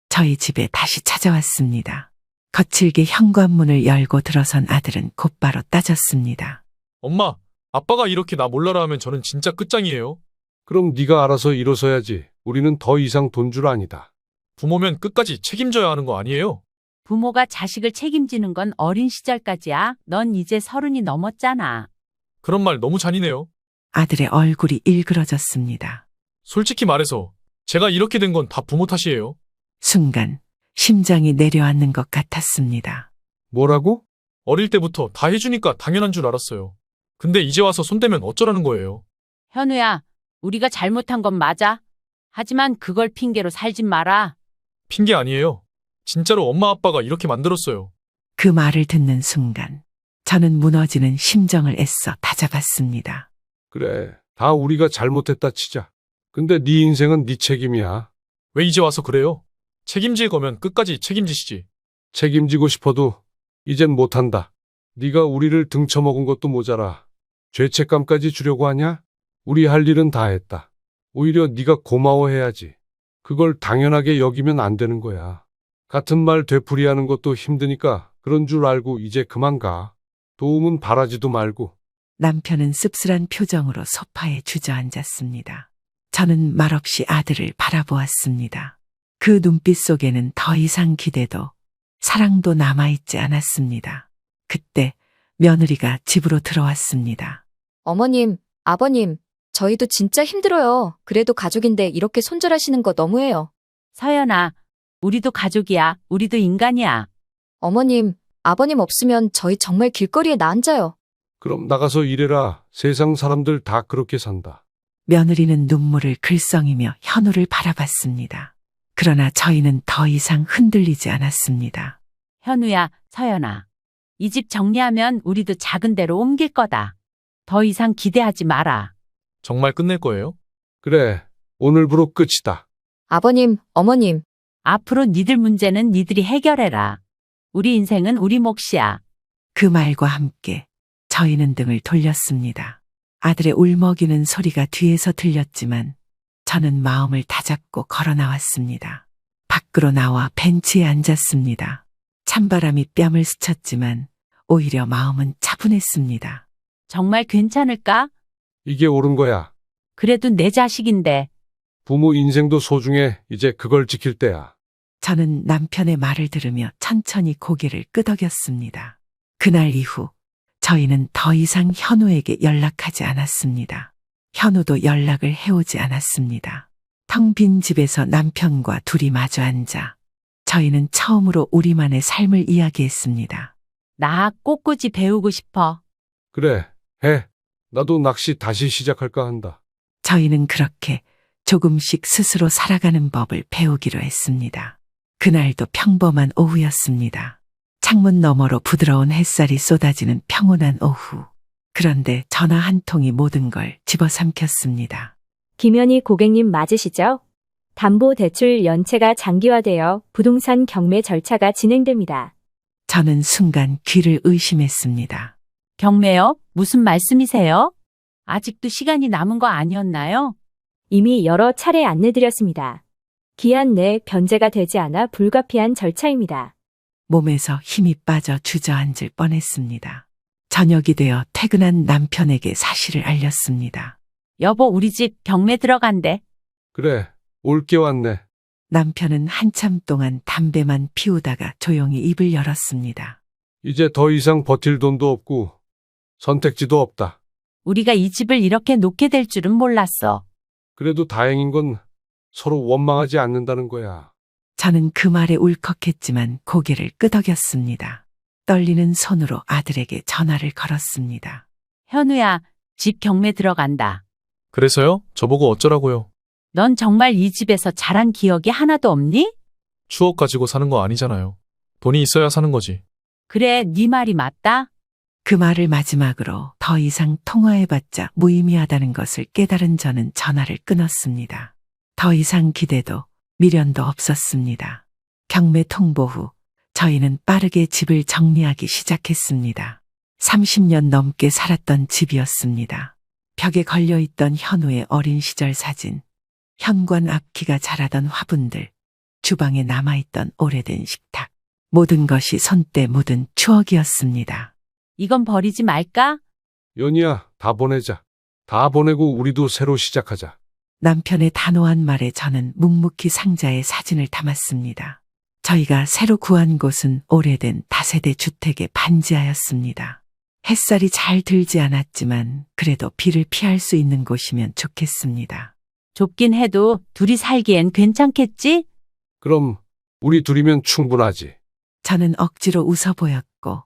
저희 집에 다시 찾아왔습니다. 거칠게 현관문을 열고 들어선 아들은 곧바로 따졌습니다. 엄마, 아빠가 이렇게 나 몰라라 하면 저는 진짜 끝장이에요. 그럼 네가 알아서 일어서야지. 우리는 더 이상 돈줄 아니다. 부모면 끝까지 책임져야 하는 거 아니에요? 부모가 자식을 책임지는 건 어린 시절까지야. 넌 이제 30이 넘었잖아. 그런 말 너무 잔인해요. 아들의 얼굴이 일그러졌습니다. 솔직히 말해서 제가 이렇게 된 건 다 부모 탓이에요. 순간 심장이 내려앉는 것 같았습니다. 뭐라고? 어릴 때부터 다 해주니까 당연한 줄 알았어요. 근데 이제 와서 손대면 어쩌라는 거예요? 현우야, 우리가 잘못한 건 맞아. 하지만 그걸 핑계로 살진 마라. 핑계 아니에요. 진짜로 엄마 아빠가 이렇게 만들었어요. 그 말을 듣는 순간 저는 무너지는 심정을 애써 다잡았습니다. 그래, 다 우리가 잘못했다 치자. 근데 네 인생은 네 책임이야. 왜 이제 와서 그래요? 책임질 거면 끝까지 책임지시지. 책임지고 싶어도 이젠 못한다. 네가 우리를 등쳐먹은 것도 모자라 죄책감까지 주려고 하냐? 우리 할 일은 다 했다. 오히려 네가 고마워해야지. 그걸 당연하게 여기면 안 되는 거야. 같은 말 되풀이하는 것도 힘드니까 그런 줄 알고 이제 그만 가. 도움은 바라지도 말고. 남편은 씁쓸한 표정으로 소파에 주저앉았습니다. 저는 말없이 아들을 바라보았습니다. 그 눈빛 속에는 더 이상 기대도 사랑도 남아있지 않았습니다. 그때 며느리가 집으로 들어왔습니다. 어머님, 아버님, 저희도 진짜 힘들어요. 그래도 가족인데 이렇게 손절하시는 거 너무해요. 서연아, 우리도 가족이야. 우리도 인간이야. 어머님, 아버님 없으면 저희 정말 길거리에 나앉아요. 그럼 나가서 일해라. 세상 사람들 다 그렇게 산다. 며느리는 눈물을 글썽이며 현우를 바라봤습니다. 그러나 저희는 더 이상 흔들리지 않았습니다. 현우야, 서연아. 이 집 정리하면 우리도 작은 데로 옮길 거다. 더 이상 기대하지 마라. 정말 끝낼 거예요? 그래, 오늘부로 끝이다. 아버님, 어머님. 앞으로 니들 문제는 니들이 해결해라. 우리 인생은 우리 몫이야. 그 말과 함께 저희는 등을 돌렸습니다. 아들의 울먹이는 소리가 뒤에서 들렸지만 저는 마음을 다잡고 걸어 나왔습니다. 밖으로 나와 벤치에 앉았습니다. 찬바람이 뺨을 스쳤지만 오히려 마음은 차분했습니다. 정말 괜찮을까? 이게 옳은 거야. 그래도 내 자식인데. 부모 인생도 소중해. 이제 그걸 지킬 때야. 저는 남편의 말을 들으며 천천히 고개를 끄덕였습니다. 그날 이후 저희는 더 이상 현우에게 연락하지 않았습니다. 현우도 연락을 해오지 않았습니다. 텅 빈 집에서 남편과 둘이 마주 앉아 저희는 처음으로 우리만의 삶을 이야기했습니다. 나 꽃꽂이 배우고 싶어. 그래, 해. 나도 낚시 다시 시작할까 한다. 저희는 그렇게 조금씩 스스로 살아가는 법을 배우기로 했습니다. 그날도 평범한 오후였습니다. 창문 너머로 부드러운 햇살이 쏟아지는 평온한 오후. 그런데 전화 한 통이 모든 걸 집어삼켰습니다. 김현희 고객님 맞으시죠? 담보대출 연체가 장기화되어 부동산 경매 절차가 진행됩니다. 저는 순간 귀를 의심했습니다. 경매요? 무슨 말씀이세요? 아직도 시간이 남은 거 아니었나요? 이미 여러 차례 안내드렸습니다. 기한 내 변제가 되지 않아 불가피한 절차입니다. 몸에서 힘이 빠져 주저앉을 뻔했습니다. 저녁이 되어 퇴근한 남편에게 사실을 알렸습니다. 여보, 우리 집 경매 들어간대. 그래, 올게 왔네. 남편은 한참 동안 담배만 피우다가 조용히 입을 열었습니다. 이제 더 이상 버틸 돈도 없고 선택지도 없다. 우리가 이 집을 이렇게 놓게 될 줄은 몰랐어. 그래도 다행인 건 서로 원망하지 않는다는 거야. 저는 그 말에 울컥했지만 고개를 끄덕였습니다. 떨리는 손으로 아들에게 전화를 걸었습니다. 현우야, 집 경매 들어간다. 그래서요? 저보고 어쩌라고요? 넌 정말 이 집에서 자란 기억이 하나도 없니? 추억 가지고 사는 거 아니잖아요. 돈이 있어야 사는 거지. 그래, 네 말이 맞다. 그 말을 마지막으로 더 이상 통화해봤자 무의미하다는 것을 깨달은 저는 전화를 끊었습니다. 더 이상 기대도 미련도 없었습니다. 경매 통보 후 저희는 빠르게 집을 정리하기 시작했습니다. 30년 넘게 살았던 집이었습니다. 벽에 걸려있던 현우의 어린 시절 사진, 현관 앞키가 자라던 화분들, 주방에 남아있던 오래된 식탁, 모든 것이 손때 묻은 추억이었습니다. 이건 버리지 말까? 연희야, 다 보내자. 다 보내고 우리도 새로 시작하자. 남편의 단호한 말에 저는 묵묵히 상자에 사진을 담았습니다. 저희가 새로 구한 곳은 오래된 다세대 주택의 반지하였습니다. 햇살이 잘 들지 않았지만 그래도 비를 피할 수 있는 곳이면 좋겠습니다. 좁긴 해도 둘이 살기엔 괜찮겠지? 그럼 우리 둘이면 충분하지. 저는 억지로 웃어 보였고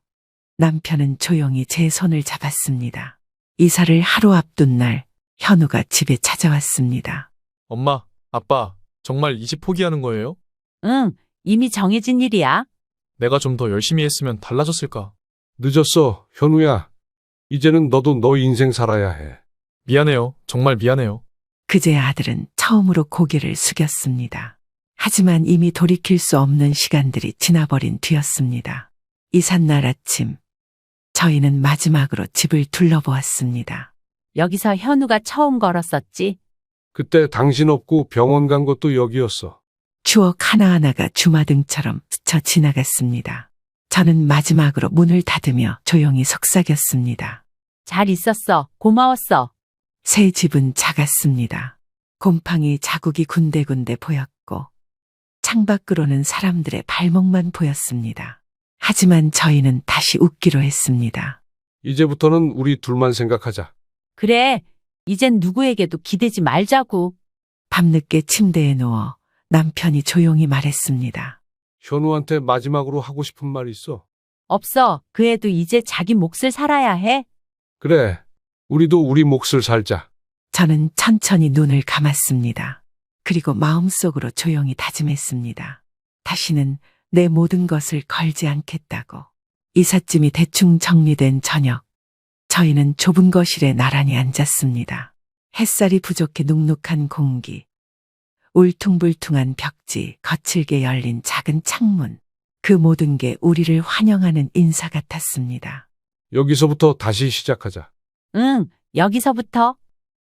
남편은 조용히 제 손을 잡았습니다. 이사를 하루 앞둔 날 현우가 집에 찾아왔습니다. 엄마, 아빠, 정말 이 집 포기하는 거예요? 응, 이미 정해진 일이야. 내가 좀 더 열심히 했으면 달라졌을까? 늦었어, 현우야. 이제는 너도 너 인생 살아야 해. 미안해요. 정말 미안해요. 그제 아들은 처음으로 고개를 숙였습니다. 하지만 이미 돌이킬 수 없는 시간들이 지나버린 뒤였습니다. 이삿날 아침, 저희는 마지막으로 집을 둘러보았습니다. 여기서 현우가 처음 걸었었지. 그때 당신 없고 병원 간 것도 여기였어. 추억 하나하나가 주마등처럼 스쳐 지나갔습니다. 저는 마지막으로 문을 닫으며 조용히 속삭였습니다. 잘 있었어. 고마웠어. 새 집은 작았습니다. 곰팡이 자국이 군데군데 보였고 창밖으로는 사람들의 발목만 보였습니다. 하지만 저희는 다시 웃기로 했습니다. 이제부터는 우리 둘만 생각하자. 그래, 이젠 누구에게도 기대지 말자고. 밤늦게 침대에 누워 남편이 조용히 말했습니다. 현우한테 마지막으로 하고 싶은 말 있어? 없어. 그 애도 이제 자기 몫을 살아야 해. 그래, 우리도 우리 몫을 살자. 저는 천천히 눈을 감았습니다. 그리고 마음속으로 조용히 다짐했습니다. 다시는 내 모든 것을 걸지 않겠다고. 이삿짐이 대충 정리된 저녁, 저희는 좁은 거실에 나란히 앉았습니다. 햇살이 부족해 눅눅한 공기, 울퉁불퉁한 벽지, 거칠게 열린 작은 창문, 그 모든 게 우리를 환영하는 인사 같았습니다. 여기서부터 다시 시작하자. 응, 여기서부터.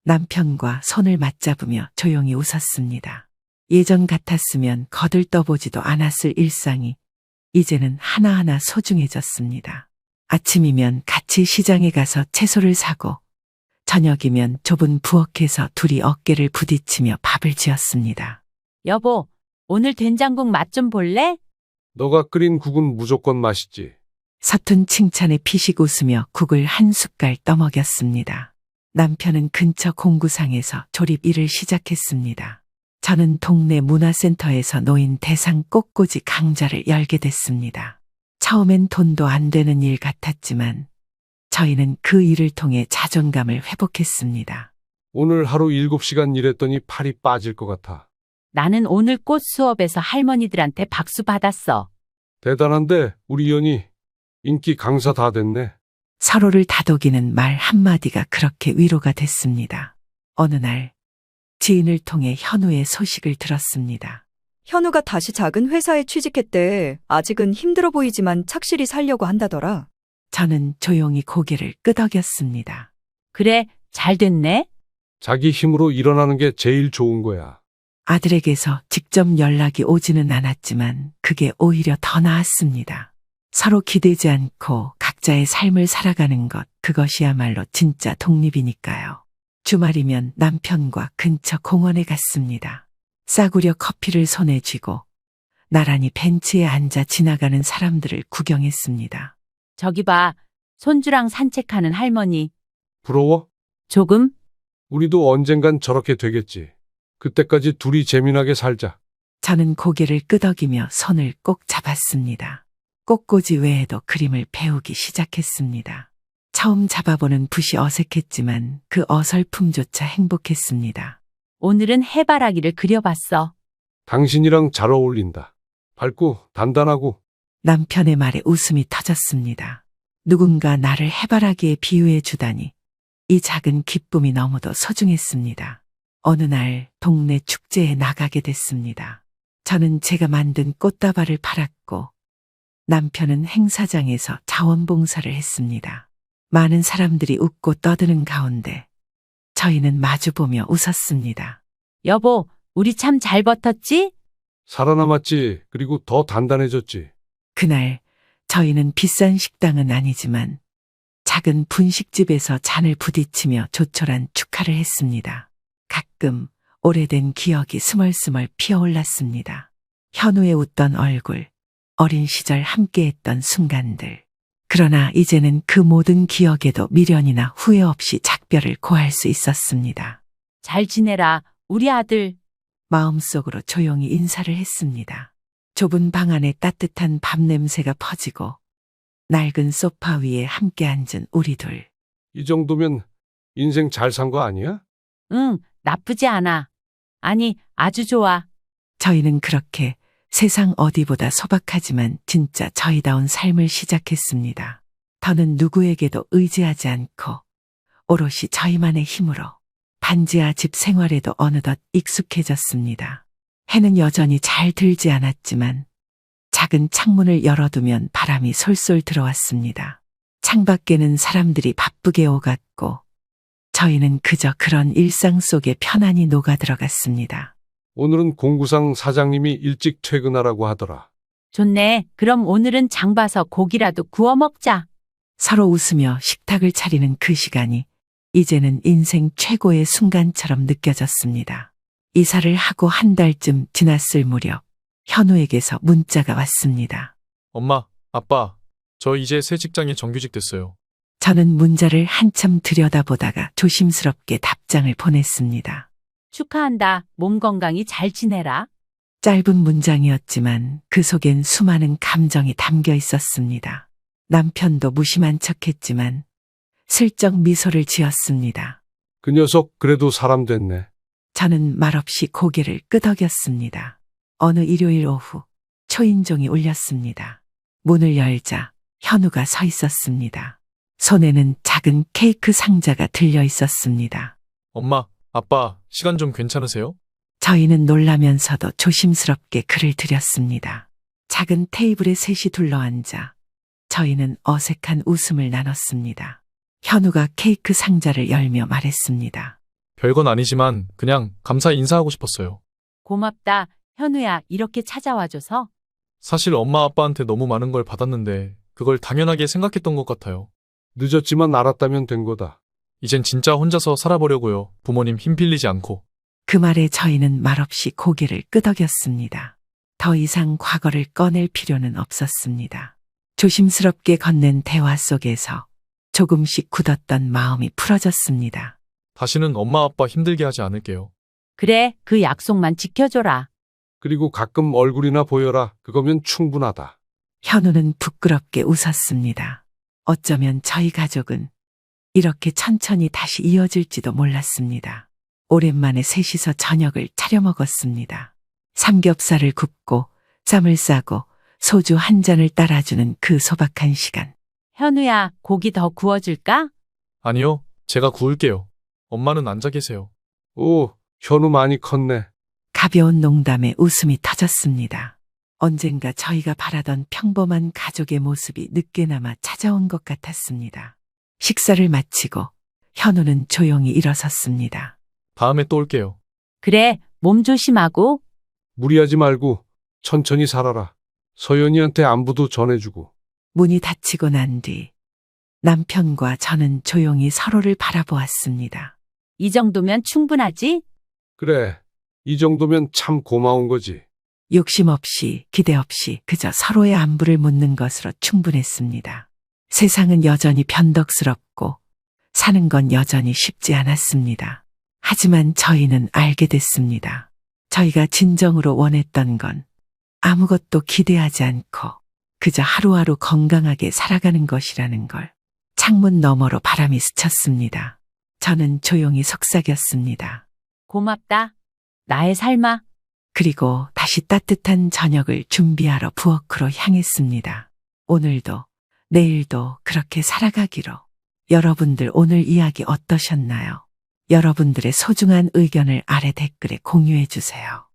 남편과 손을 맞잡으며 조용히 웃었습니다. 예전 같았으면 거들떠보지도 않았을 일상이 이제는 하나하나 소중해졌습니다. 아침이면 같이 시장에 가서 채소를 사고 저녁이면 좁은 부엌에서 둘이 어깨를 부딪히며 밥을 지었습니다. 여보, 오늘 된장국 맛 좀 볼래? 너가 끓인 국은 무조건 맛있지. 서툰 칭찬에 피식 웃으며 국을 한 숟갈 떠먹였습니다. 남편은 근처 공구상에서 조립 일을 시작했습니다. 저는 동네 문화센터에서 놓인 대상 꽃꽂이 강좌를 열게 됐습니다. 처음엔 돈도 안 되는 일 같았지만 저희는 그 일을 통해 자존감을 회복했습니다. 오늘 하루 7시간 일했더니 팔이 빠질 것 같아. 나는 오늘 꽃 수업에서 할머니들한테 박수 받았어. 대단한데 우리 연희 인기 강사 다 됐네. 서로를 다독이는 말 한마디가 그렇게 위로가 됐습니다. 어느 날 지인을 통해 현우의 소식을 들었습니다. 현우가 다시 작은 회사에 취직했대. 아직은 힘들어 보이지만 착실히 살려고 한다더라. 저는 조용히 고개를 끄덕였습니다. 그래, 잘 됐네. 자기 힘으로 일어나는 게 제일 좋은 거야. 아들에게서 직접 연락이 오지는 않았지만 그게 오히려 더 나았습니다. 서로 기대지 않고 각자의 삶을 살아가는 것, 그것이야말로 진짜 독립이니까요. 주말이면 남편과 근처 공원에 갔습니다. 싸구려 커피를 손에 쥐고 나란히 벤치에 앉아 지나가는 사람들을 구경했습니다. 저기 봐, 손주랑 산책하는 할머니. 부러워? 조금? 우리도 언젠간 저렇게 되겠지. 그때까지 둘이 재미나게 살자. 저는 고개를 끄덕이며 손을 꼭 잡았습니다. 꽃꽂이 외에도 그림을 배우기 시작했습니다. 처음 잡아보는 붓이 어색했지만 그 어설픔조차 행복했습니다. 오늘은 해바라기를 그려봤어. 당신이랑 잘 어울린다. 밝고 단단하고. 남편의 말에 웃음이 터졌습니다. 누군가 나를 해바라기에 비유해 주다니 이 작은 기쁨이 너무도 소중했습니다. 어느 날 동네 축제에 나가게 됐습니다. 저는 제가 만든 꽃다발을 팔았고 남편은 행사장에서 자원봉사를 했습니다. 많은 사람들이 웃고 떠드는 가운데 저희는 마주보며 웃었습니다. 여보, 우리 참 잘 버텼지? 살아남았지. 그리고 더 단단해졌지. 그날 저희는 비싼 식당은 아니지만 작은 분식집에서 잔을 부딪히며 조촐한 축하를 했습니다. 가끔 오래된 기억이 스멀스멀 피어올랐습니다. 현우의 웃던 얼굴, 어린 시절 함께했던 순간들. 그러나 이제는 그 모든 기억에도 미련이나 후회 없이 작별을 고할 수 있었습니다. 잘 지내라, 우리 아들. 마음속으로 조용히 인사를 했습니다. 좁은 방 안에 따뜻한 밥 냄새가 퍼지고 낡은 소파 위에 함께 앉은 우리 둘. 이 정도면 인생 잘 산 거 아니야? 응, 나쁘지 않아. 아니, 아주 좋아. 저희는 그렇게 세상 어디보다 소박하지만 진짜 저희다운 삶을 시작했습니다. 더는 누구에게도 의지하지 않고 오롯이 저희만의 힘으로 반지하 집 생활에도 어느덧 익숙해졌습니다. 해는 여전히 잘 들지 않았지만 작은 창문을 열어두면 바람이 솔솔 들어왔습니다. 창밖에는 사람들이 바쁘게 오갔고 저희는 그저 그런 일상 속에 편안히 녹아들어갔습니다. 오늘은 공구상 사장님이 일찍 퇴근하라고 하더라. 좋네. 그럼 오늘은 장 봐서 고기라도 구워 먹자. 서로 웃으며 식탁을 차리는 그 시간이 이제는 인생 최고의 순간처럼 느껴졌습니다. 이사를 하고 한 달쯤 지났을 무렵 현우에게서 문자가 왔습니다. 엄마, 아빠, 저 이제 새 직장에 정규직 됐어요. 저는 문자를 한참 들여다보다가 조심스럽게 답장을 보냈습니다. 축하한다. 몸 건강히 잘 지내라. 짧은 문장이었지만 그 속엔 수많은 감정이 담겨 있었습니다. 남편도 무심한 척했지만 슬쩍 미소를 지었습니다. 그 녀석 그래도 사람 됐네. 저는 말없이 고개를 끄덕였습니다. 어느 일요일 오후 초인종이 울렸습니다. 문을 열자 현우가 서 있었습니다. 손에는 작은 케이크 상자가 들려 있었습니다. 엄마, 아빠, 시간 좀 괜찮으세요? 저희는 놀라면서도 조심스럽게 그를 드렸습니다. 작은 테이블에 셋이 둘러앉아 저희는 어색한 웃음을 나눴습니다. 현우가 케이크 상자를 열며 말했습니다. 별건 아니지만 그냥 감사 인사하고 싶었어요. 고맙다. 현우야, 이렇게 찾아와줘서. 사실 엄마 아빠한테 너무 많은 걸 받았는데 그걸 당연하게 생각했던 것 같아요. 늦었지만 알았다면 된 거다. 이젠 진짜 혼자서 살아보려고요. 부모님 힘 빌리지 않고. 그 말에 저희는 말없이 고개를 끄덕였습니다. 더 이상 과거를 꺼낼 필요는 없었습니다. 조심스럽게 건넨 대화 속에서 조금씩 굳었던 마음이 풀어졌습니다. 다시는 엄마 아빠 힘들게 하지 않을게요. 그래, 그 약속만 지켜줘라. 그리고 가끔 얼굴이나 보여라. 그거면 충분하다. 현우는 부끄럽게 웃었습니다. 어쩌면 저희 가족은 이렇게 천천히 다시 이어질지도 몰랐습니다. 오랜만에 셋이서 저녁을 차려 먹었습니다. 삼겹살을 굽고 쌈을 싸고 소주 한 잔을 따라주는 그 소박한 시간. 현우야, 고기 더 구워줄까? 아니요, 제가 구울게요. 엄마는 앉아 계세요. 오, 현우 많이 컸네. 가벼운 농담에 웃음이 터졌습니다. 언젠가 저희가 바라던 평범한 가족의 모습이 늦게나마 찾아온 것 같았습니다. 식사를 마치고 현우는 조용히 일어섰습니다. 다음에 또 올게요. 그래, 몸 조심하고. 무리하지 말고 천천히 살아라. 서연이한테 안부도 전해주고. 문이 닫히고 난 뒤 남편과 저는 조용히 서로를 바라보았습니다. 이 정도면 충분하지? 그래, 이 정도면 참 고마운 거지. 욕심 없이 기대 없이 그저 서로의 안부를 묻는 것으로 충분했습니다. 세상은 여전히 변덕스럽고 사는 건 여전히 쉽지 않았습니다. 하지만 저희는 알게 됐습니다. 저희가 진정으로 원했던 건 아무것도 기대하지 않고 그저 하루하루 건강하게 살아가는 것이라는 걸. 창문 너머로 바람이 스쳤습니다. 저는 조용히 속삭였습니다. 고맙다. 나의 삶아. 그리고 다시 따뜻한 저녁을 준비하러 부엌으로 향했습니다. 오늘도 내일도 그렇게 살아가기로. 여러분들 오늘 이야기 어떠셨나요? 여러분들의 소중한 의견을 아래 댓글에 공유해 주세요.